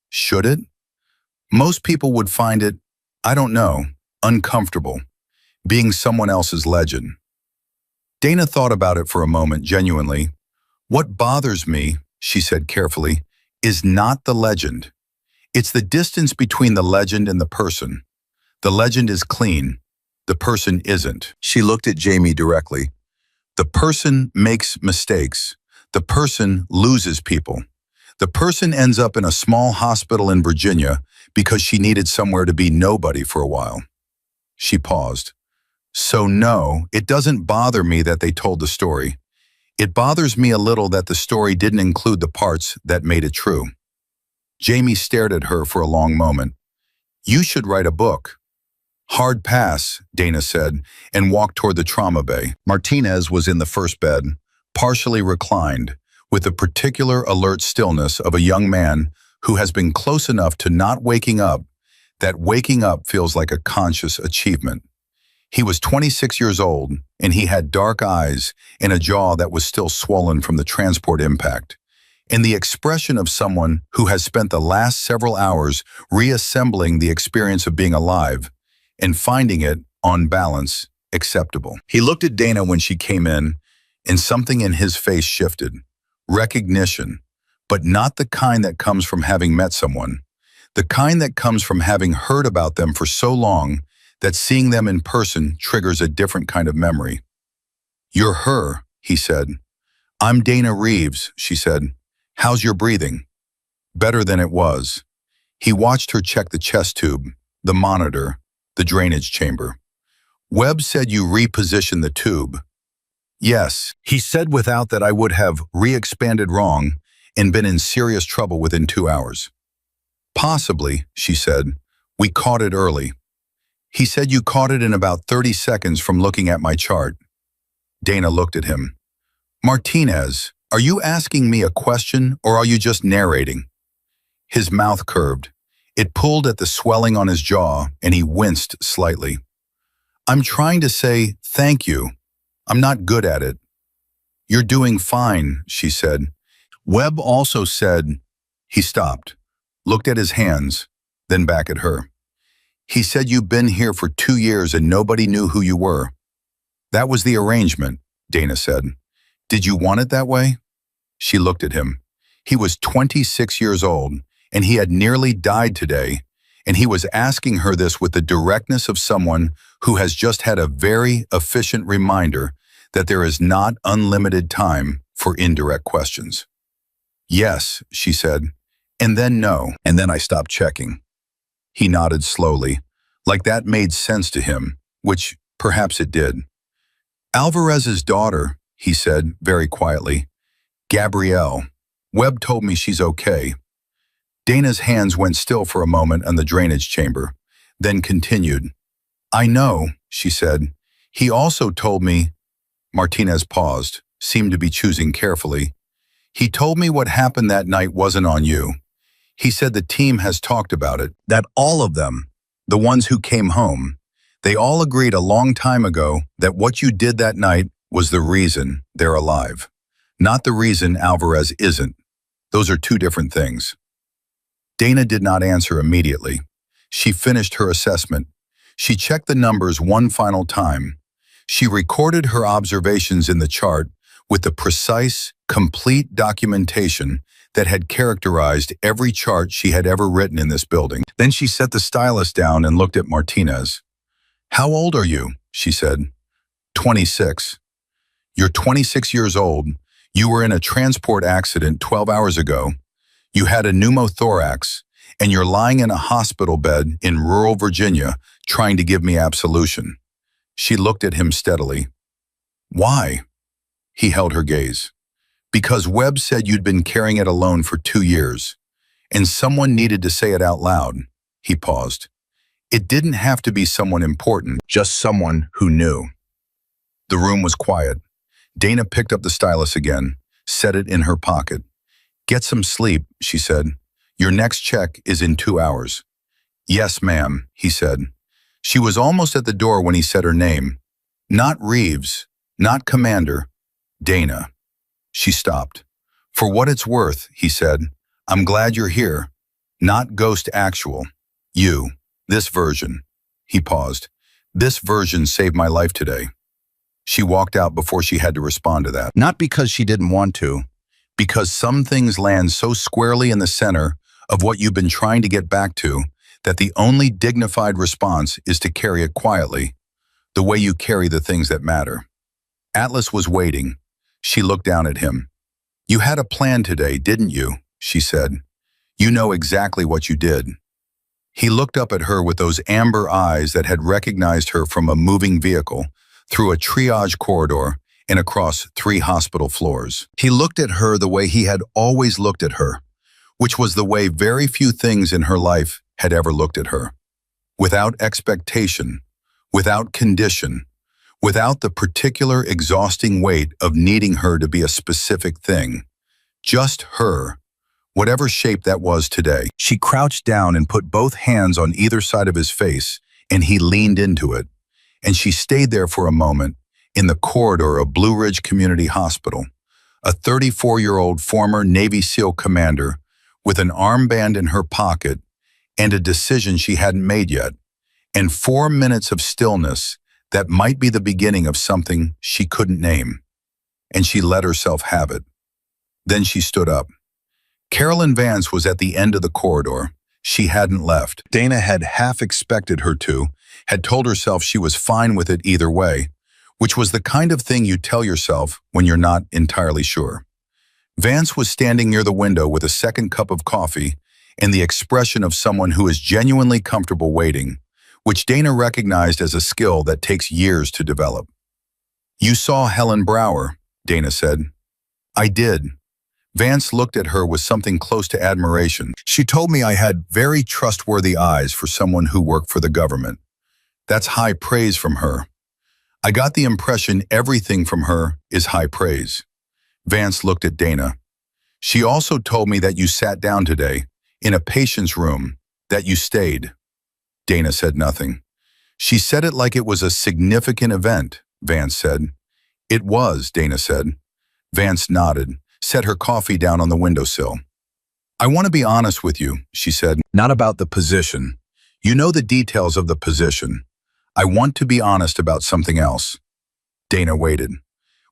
Should it? Most people would find it, I don't know, uncomfortable, being someone else's legend. Dana thought about it for a moment, genuinely. What bothers me, she said carefully, is not the legend. It's the distance between the legend and the person. The legend is clean. The person isn't. She looked at Jamie directly. The person makes mistakes. The person loses people. The person ends up in a small hospital in Virginia because she needed somewhere to be nobody for a while. She paused. So no, it doesn't bother me that they told the story. It bothers me a little that the story didn't include the parts that made it true. Jamie stared at her for a long moment. You should write a book. Hard pass, Dana said, and walked toward the trauma bay. Martinez was in the first bed, partially reclined, with the particular alert stillness of a young man who has been close enough to not waking up that waking up feels like a conscious achievement. He was 26 years old, and he had dark eyes and a jaw that was still swollen from the transport impact, and the expression of someone who has spent the last several hours reassembling the experience of being alive and finding it, on balance, acceptable. He looked at Dana when she came in, and something in his face shifted. Recognition, but not the kind that comes from having met someone. The kind that comes from having heard about them for so long that seeing them in person triggers a different kind of memory. You're her, he said. I'm Dana Reeves, she said. How's your breathing? Better than it was. He watched her check the chest tube, the monitor, the drainage chamber. Webb said you repositioned the tube. Yes, he said without that I would have re-expanded wrong and been in serious trouble within 2 hours. Possibly, she said. We caught it early. He said you caught it in about 30 seconds from looking at my chart. Dana looked at him. Martinez, are you asking me a question or are you just narrating? His mouth curved. It pulled at the swelling on his jaw and he winced slightly. I'm trying to say thank you. I'm not good at it. You're doing fine, she said. Webb also said. He stopped, looked at his hands, then back at her. He said you've been here for 2 years and nobody knew who you were. That was the arrangement, Dana said. Did you want it that way? She looked at him. He was 26 years old, and he had nearly died today, and he was asking her this with the directness of someone who has just had a very efficient reminder that there is not unlimited time for indirect questions. Yes, she said, and then no, and then I stopped checking. He nodded slowly, like that made sense to him, which perhaps it did. Alvarez's daughter, he said very quietly. Gabrielle. Webb told me she's okay. Dana's hands went still for a moment on the drainage chamber, then continued. I know, she said. He also told me. Martinez paused, seemed to be choosing carefully. He told me what happened that night wasn't on you. He said the team has talked about it, that all of them, the ones who came home, they all agreed a long time ago that what you did that night was the reason they're alive, not the reason Alvarez isn't. Those are two different things. Dana did not answer immediately. She finished her assessment. She checked the numbers one final time. She recorded her observations in the chart with the precise, complete documentation that had characterized every chart she had ever written in this building. Then she set the stylus down and looked at Martinez. How old are you? She said. 26. You're 26 years old. You were in a transport accident 12 hours ago. You had a pneumothorax, and you're lying in a hospital bed in rural Virginia trying to give me absolution. She looked at him steadily. Why? He held her gaze. Because Webb said you'd been carrying it alone for 2 years, and someone needed to say it out loud. He paused. It didn't have to be someone important, just someone who knew. The room was quiet. Dana picked up the stylus again, set it in her pocket. Get some sleep, she said. Your next check is in 2 hours. Yes, ma'am, he said. She was almost at the door when he said her name. Not Reeves, not Commander, Dana. She stopped. For what it's worth, he said, I'm glad you're here. Not Ghost Actual. You, this version. He paused. This version saved my life today. She walked out before she had to respond to that. Not because she didn't want to, because some things land so squarely in the center of what you've been trying to get back to, that the only dignified response is to carry it quietly, the way you carry the things that matter. Atlas was waiting. She looked down at him. "You had a plan today, didn't you?" she said. "You know exactly what you did." He looked up at her with those amber eyes that had recognized her from a moving vehicle, through a triage corridor, and across 3 hospital floors. He looked at her the way he had always looked at her, which was the way very few things in her life had ever looked at her. Without expectation, without condition, without the particular exhausting weight of needing her to be a specific thing. Just her, whatever shape that was today. She crouched down and put both hands on either side of his face, and he leaned into it. And she stayed there for a moment, in the corridor of Blue Ridge Community Hospital, a 34-year-old former Navy SEAL commander with an armband in her pocket and a decision she hadn't made yet, and 4 minutes of stillness that might be the beginning of something she couldn't name. And she let herself have it. Then she stood up. Carolyn Vance was at the end of the corridor. She hadn't left. Dana had half expected her to, had told herself she was fine with it either way, which was the kind of thing you tell yourself when you're not entirely sure. Vance was standing near the window with a second cup of coffee and the expression of someone who is genuinely comfortable waiting, which Dana recognized as a skill that takes years to develop. "You saw Helen Brower," Dana said. "I did." Vance looked at her with something close to admiration. "She told me I had very trustworthy eyes for someone who worked for the government. That's high praise from her. I got the impression everything from her is high praise." Vance looked at Dana. "She also told me that you sat down today, in a patient's room, that you stayed." Dana said nothing. "She said it like it was a significant event," Vance said. "It was," Dana said. Vance nodded, set her coffee down on the windowsill. "I want to be honest with you," she said. "Not about the position. You know the details of the position. I want to be honest about something else." Dana waited.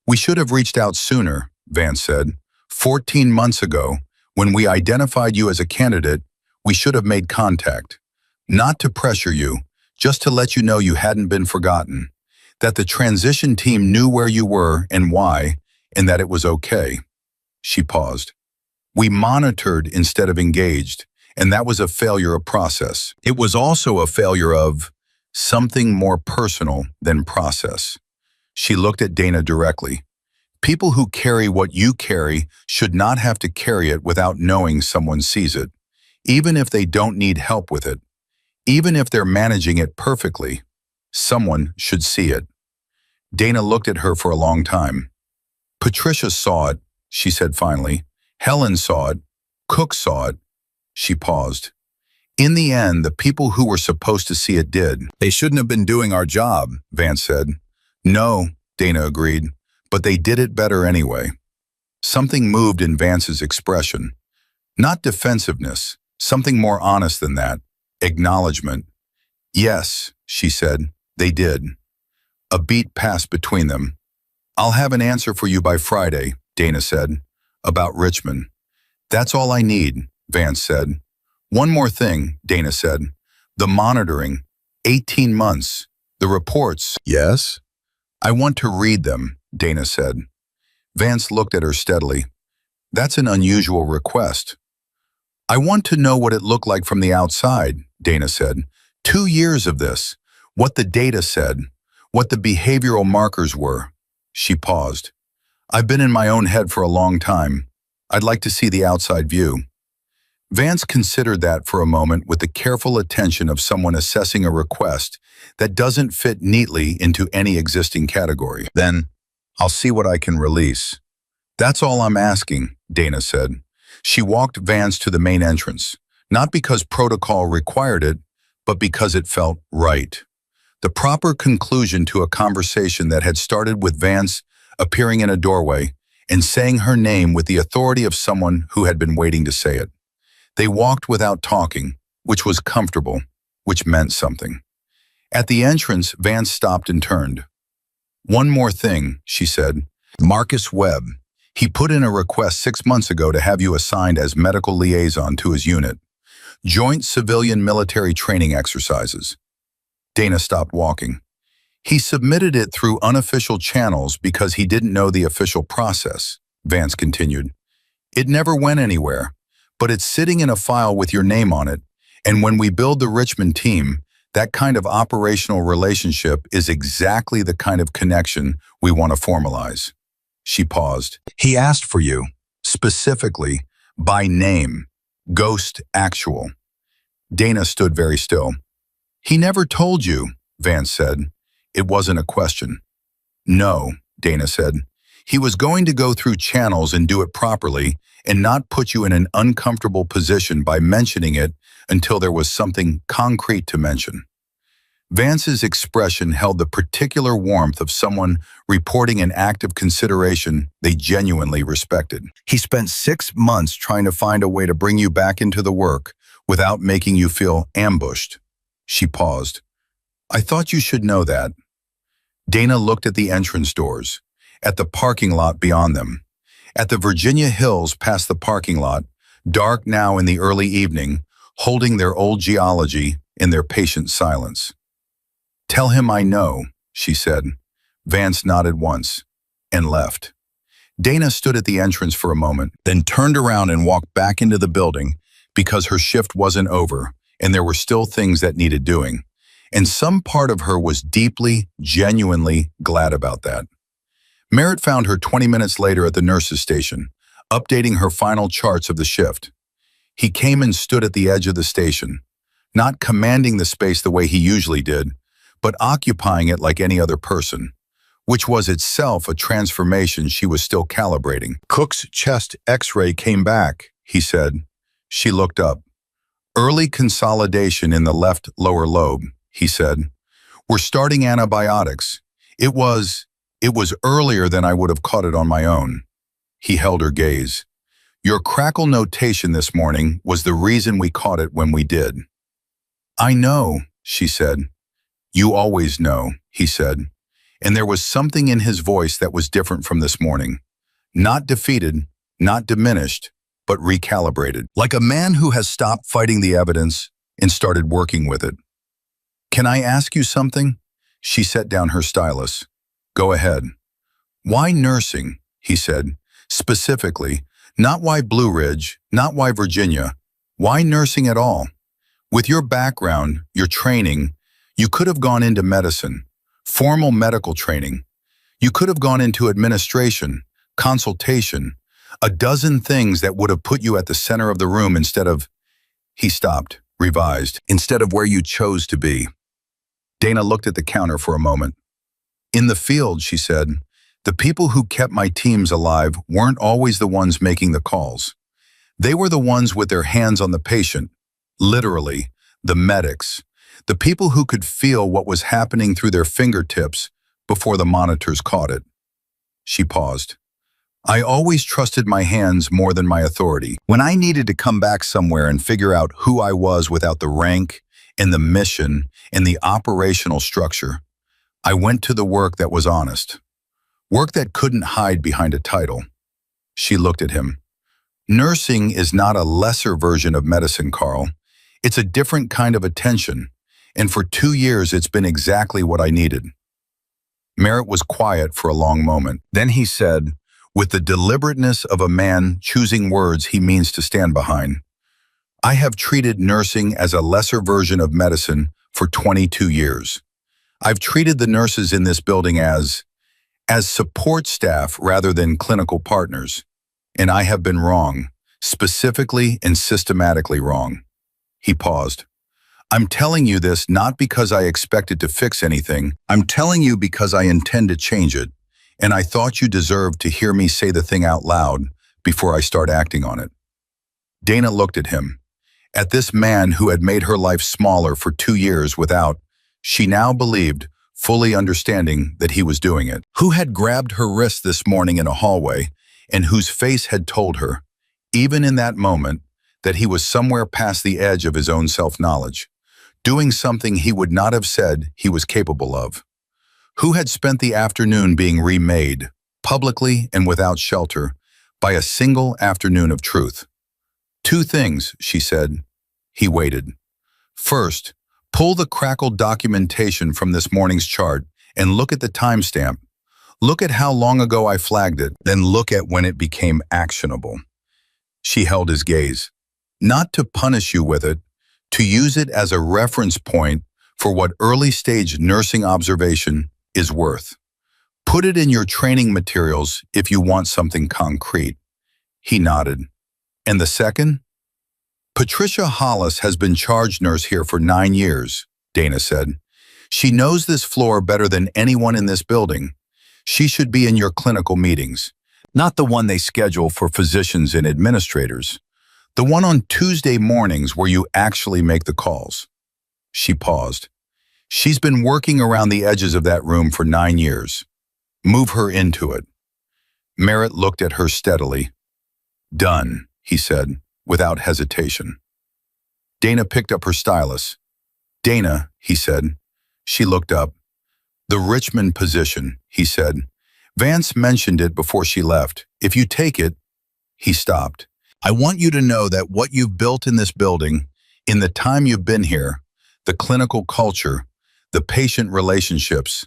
"We should have reached out sooner," Vance said. 14 months ago, when we identified you as a candidate, we should have made contact. Not to pressure you, just to let you know you hadn't been forgotten, that the transition team knew where you were and why, and that it was okay." She paused. "We monitored instead of engaged, and that was a failure of process. It was also a failure of something more personal than process." She looked at Dana directly. "People who carry what you carry should not have to carry it without knowing someone sees it, even if they don't need help with it. Even if they're managing it perfectly, someone should see it." Dana looked at her for a long time. "Patricia saw it," she said finally. "Helen saw it. Cook saw it." She paused. "In the end, the people who were supposed to see it did." "They shouldn't have been doing our job," Vance said. "No," Dana agreed, "but they did it better anyway." Something moved in Vance's expression. Not defensiveness, something more honest than that. Acknowledgement. "Yes," she said, "they did." A beat passed between them. "I'll have an answer for you by Friday," Dana said. "About Richmond." "That's all I need," Vance said. "One more thing," Dana said. "The monitoring. 18 months. The reports." "Yes?" "I want to read them," Dana said. Vance looked at her steadily. "That's an unusual request." "I want to know what it looked like from the outside," Dana said. 2 years of this. What the data said. What the behavioral markers were." She paused. "I've been in my own head for a long time. I'd like to see the outside view." Vance considered that for a moment with the careful attention of someone assessing a request that doesn't fit neatly into any existing category. "Then, I'll see what I can release." "That's all I'm asking," Dana said. She walked Vance to the main entrance, not because protocol required it, but because it felt right. The proper conclusion to a conversation that had started with Vance appearing in a doorway and saying her name with the authority of someone who had been waiting to say it. They walked without talking, which was comfortable, which meant something. At the entrance, Vance stopped and turned. "One more thing," she said. "Marcus Webb. He put in a request 6 months ago to have you assigned as medical liaison to his unit. Joint civilian military training exercises. Dana stopped walking. He submitted it through unofficial channels because he didn't know the official process, Vance continued. It never went anywhere, but it's sitting in a file with your name on it, and when we build the Richmond team, that kind of operational relationship is exactly the kind of connection we want to formalize. She paused. He asked for you, specifically, by name, Ghost Actual. Dana stood very still. He never told you, Vance said. It wasn't a question. No, Dana said. He was going to go through channels and do it properly and not put you in an uncomfortable position by mentioning it until there was something concrete to mention. Vance's expression held the particular warmth of someone reporting an act of consideration they genuinely respected. He spent 6 months trying to find a way to bring you back into the work without making you feel ambushed. She paused. I thought you should know that. Dana looked at the entrance doors, at the parking lot beyond them, at the Virginia Hills past the parking lot, dark now in the early evening, holding their old geology in their patient silence. Tell him I know, she said. Vance nodded once and left. Dana stood at the entrance for a moment, then turned around and walked back into the building because her shift wasn't over and there were still things that needed doing. And some part of her was deeply, genuinely glad about that. Merritt found her 20 minutes later at the nurse's station, updating her final charts of the shift. He came and stood at the edge of the station, not commanding the space the way he usually did, but occupying it like any other person, which was itself a transformation she was still calibrating. Cook's chest x-ray came back, he said. She looked up. Early consolidation in the left lower lobe, he said. We're starting antibiotics. It was earlier than I would have caught it on my own. He held her gaze. Your crackle notation this morning was the reason we caught it when we did. I know, she said. You always know, he said. And there was something in his voice that was different from this morning. Not defeated, not diminished, but recalibrated. Like a man who has stopped fighting the evidence and started working with it. Can I ask you something? She set down her stylus. Go ahead. Why nursing? He said. Specifically, not why Blue Ridge, not why Virginia. Why nursing at all? With your background, your training, you could have gone into medicine, formal medical training. You could have gone into administration, consultation, a dozen things that would have put you at the center of the room instead of, he stopped, revised, instead of where you chose to be. Dana looked at the counter for a moment. In the field, she said, the people who kept my teams alive weren't always the ones making the calls. They were the ones with their hands on the patient, literally, the medics, the people who could feel what was happening through their fingertips before the monitors caught it. She paused. I always trusted my hands more than my authority. When I needed to come back somewhere and figure out who I was without the rank and the mission and the operational structure, I went to the work that was honest. Work that couldn't hide behind a title. She looked at him. Nursing is not a lesser version of medicine, Carl. It's a different kind of attention, and for 2 years it's been exactly what I needed. Merritt was quiet for a long moment. Then he said, with the deliberateness of a man choosing words he means to stand behind, I have treated nursing as a lesser version of medicine for 22 years. I've treated the nurses in this building as support staff rather than clinical partners. And I have been wrong, specifically and systematically wrong. He paused. I'm telling you this not because I expected to fix anything. I'm telling you because I intend to change it. And I thought you deserved to hear me say the thing out loud before I start acting on it. Dana looked at him, at this man who had made her life smaller for 2 years without, she now believed, fully understanding that he was doing it. Who had grabbed her wrist this morning in a hallway and whose face had told her, even in that moment, that he was somewhere past the edge of his own self-knowledge, doing something he would not have said he was capable of. Who had spent the afternoon being remade, publicly and without shelter, by a single afternoon of truth. 2 things, she said. He waited. First, pull the crackled documentation from this morning's chart and look at the timestamp. Look at how long ago I flagged it, then look at when it became actionable. She held his gaze. Not to punish you with it, to use it as a reference point for what early-stage nursing observation is worth. Put it in your training materials if you want something concrete. He nodded. And the second? Patricia Hollis has been charge nurse here for 9 years, Dana said. She knows this floor better than anyone in this building. She should be in your clinical meetings, not the one they schedule for physicians and administrators, the one on Tuesday mornings where you actually make the calls. She paused. She's been working around the edges of that room for 9 years. Move her into it. Merritt looked at her steadily. Done, he said, without hesitation. Dana picked up her stylus. Dana, he said. She looked up. The Richmond position, he said. Vance mentioned it before she left. If you take it, he stopped. I want you to know that what you've built in this building, in the time you've been here, the clinical culture, the patient relationships,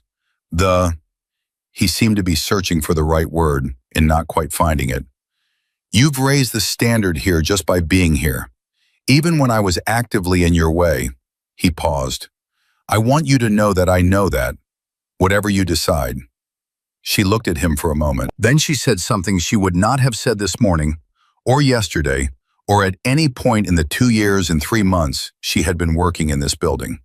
he seemed to be searching for the right word and not quite finding it. You've raised the standard here just by being here. Even when I was actively in your way, he paused. I want you to know that I know that, whatever you decide. She looked at him for a moment. Then she said something she would not have said this morning, or yesterday, or at any point in the 2 years and 3 months she had been working in this building.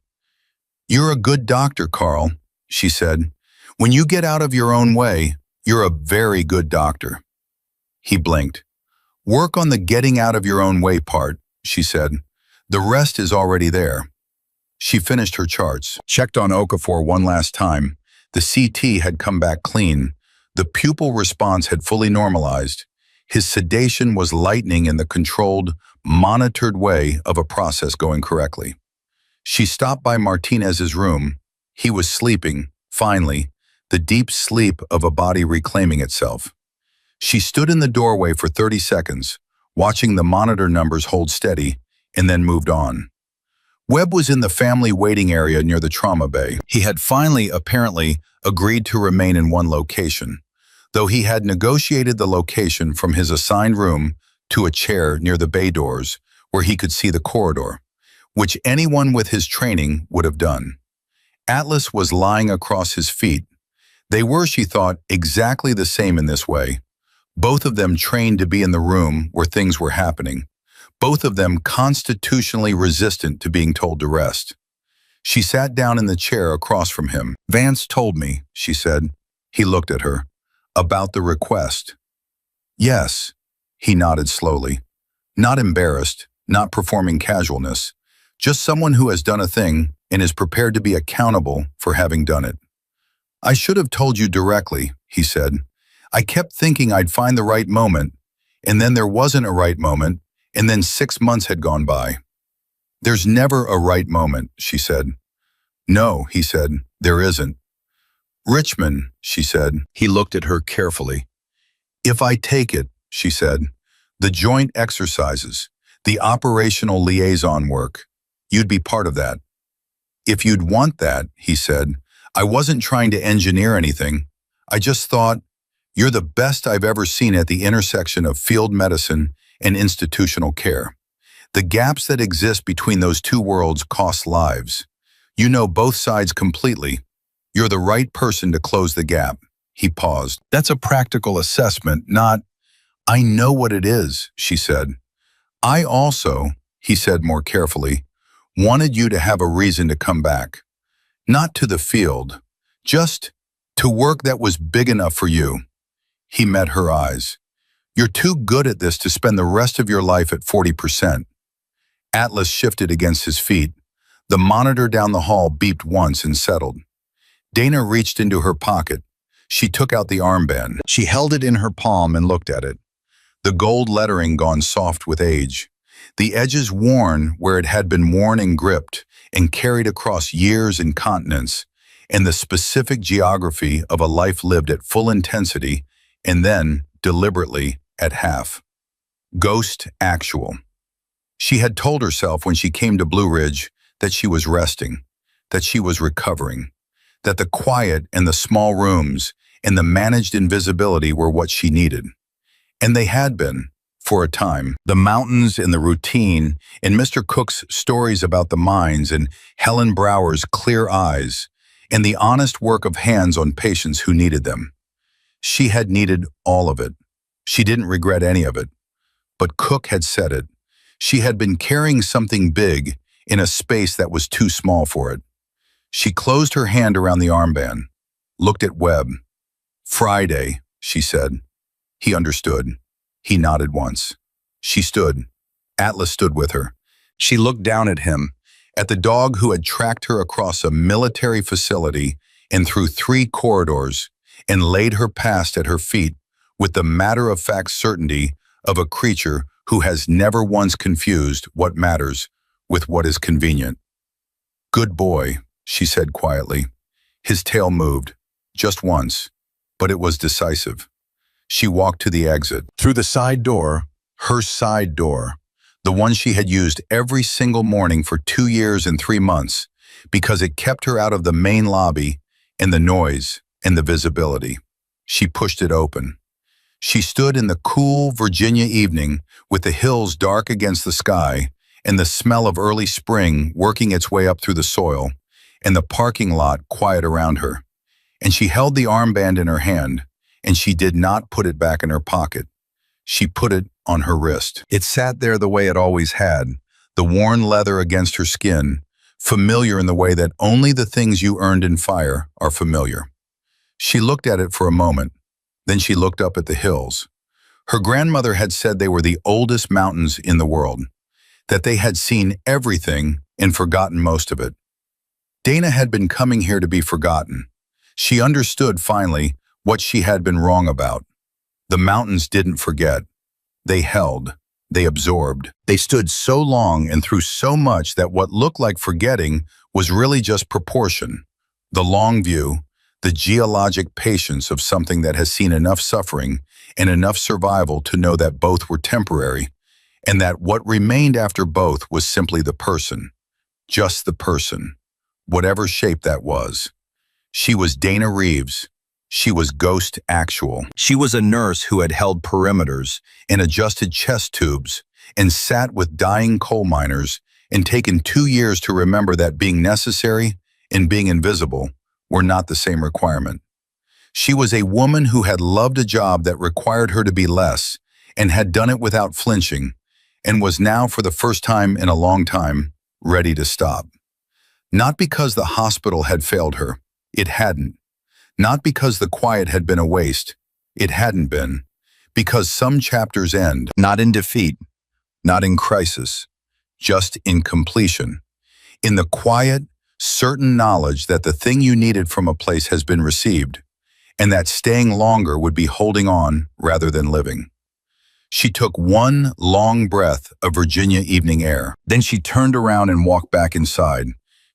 You're a good doctor, Carl, she said. When you get out of your own way, you're a very good doctor. He blinked. Work on the getting out of your own way part, she said. The rest is already there. She finished her charts, checked on Okafor one last time. The CT had come back clean. The pupil response had fully normalized. His sedation was lightning in the controlled, monitored way of a process going correctly. She stopped by Martinez's room. He was sleeping, finally, the deep sleep of a body reclaiming itself. She stood in the doorway for 30 seconds, watching the monitor numbers hold steady, and then moved on. Webb was in the family waiting area near the trauma bay. He had finally, apparently, agreed to remain in one location, though he had negotiated the location from his assigned room to a chair near the bay doors where he could see the corridor, which anyone with his training would have done. Atlas was lying across his feet. They were, she thought, exactly the same in this way. Both of them trained to be in the room where things were happening. Both of them constitutionally resistant to being told to rest. She sat down in the chair across from him. Vance told me, she said. He looked at her. About the request. Yes, he nodded slowly. Not embarrassed, not performing casualness. Just someone who has done a thing and is prepared to be accountable for having done it. I should have told you directly, he said. I kept thinking I'd find the right moment, and then there wasn't a right moment, and then 6 months had gone by. There's never a right moment, she said. No, he said, there isn't. Richmond, she said. He looked at her carefully. If I take it, she said, the joint exercises, the operational liaison work, you'd be part of that. If you'd want that, he said, I wasn't trying to engineer anything. I just thought, you're the best I've ever seen at the intersection of field medicine and institutional care. The gaps that exist between those two worlds cost lives. You know both sides completely. You're the right person to close the gap. He paused. That's a practical assessment, not, I know what it is, she said. I also, he said more carefully, wanted you to have a reason to come back. Not to the field, just to work that was big enough for you. He met her eyes. You're too good at this to spend the rest of your life at 40%. Atlas shifted against his feet. The monitor down the hall beeped once and settled. Dana reached into her pocket. She took out the armband. She held it in her palm and looked at it. The gold lettering gone soft with age. The edges worn where it had been worn and gripped and carried across years and continents, and the specific geography of a life lived at full intensity and then, deliberately, at half. Ghost actual. She had told herself when she came to Blue Ridge that she was resting, that she was recovering, that the quiet and the small rooms and the managed invisibility were what she needed. And they had been, for a time. The mountains and the routine, and Mr. Cook's stories about the mines, and Helen Brower's clear eyes, and the honest work of hands on patients who needed them. She had needed all of it. She didn't regret any of it. But Cook had said it. She had been carrying something big in a space that was too small for it. She closed her hand around the armband, looked at Webb. "Friday," she said. He understood. He nodded once. She stood. Atlas stood with her. She looked down at him, at the dog who had tracked her across a military facility and through 3 corridors, and laid her past at her feet with the matter-of-fact certainty of a creature who has never once confused what matters with what is convenient. "Good boy," she said quietly. His tail moved, just once, but it was decisive. She walked to the exit. Through the side door, her side door, the one she had used every single morning for 2 years and 3 months, because it kept her out of the main lobby and the noise and the visibility. She pushed it open. She stood in the cool Virginia evening with the hills dark against the sky and the smell of early spring working its way up through the soil and the parking lot quiet around her. And she held the armband in her hand, and she did not put it back in her pocket. She put it on her wrist. It sat there the way it always had, the worn leather against her skin, familiar in the way that only the things you earned in fire are familiar. She looked at it for a moment, then she looked up at the hills. Her grandmother had said they were the oldest mountains in the world, that they had seen everything and forgotten most of it. Dana had been coming here to be forgotten. She understood, finally, what she had been wrong about. The mountains didn't forget. They held. They absorbed. They stood so long and through so much that what looked like forgetting was really just proportion. The long view, the geologic patience of something that has seen enough suffering and enough survival to know that both were temporary, and that what remained after both was simply the person. Just the person. Whatever shape that was. She was Dana Reeves. She was Ghost Actual. She was a nurse who had held perimeters and adjusted chest tubes and sat with dying coal miners and taken 2 years to remember that being necessary and being invisible were not the same requirement. She was a woman who had loved a job that required her to be less and had done it without flinching, and was now, for the first time in a long time, ready to stop. Not because the hospital had failed her. It hadn't. Not because the quiet had been a waste. It hadn't been. Because some chapters end, not in defeat, not in crisis, just in completion. In the quiet, certain knowledge that the thing you needed from a place has been received, and that staying longer would be holding on rather than living. She took one long breath of Virginia evening air. Then she turned around and walked back inside,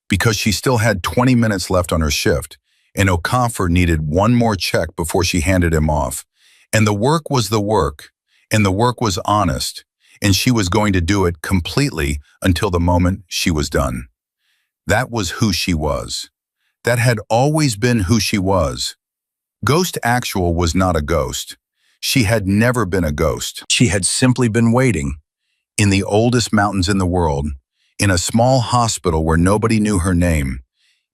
because she still had 20 minutes left on her shift, and Okafor needed one more check before she handed him off. And the work was the work, and the work was honest, and she was going to do it completely until the moment she was done. That was who she was. That had always been who she was. Ghost Actual was not a ghost. She had never been a ghost. She had simply been waiting, in the oldest mountains in the world, in a small hospital where nobody knew her name,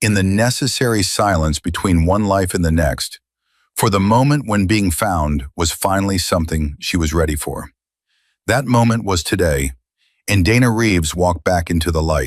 in the necessary silence between one life and the next, for the moment when being found was finally something she was ready for. That moment was today, and Dana Reeves walked back into the light.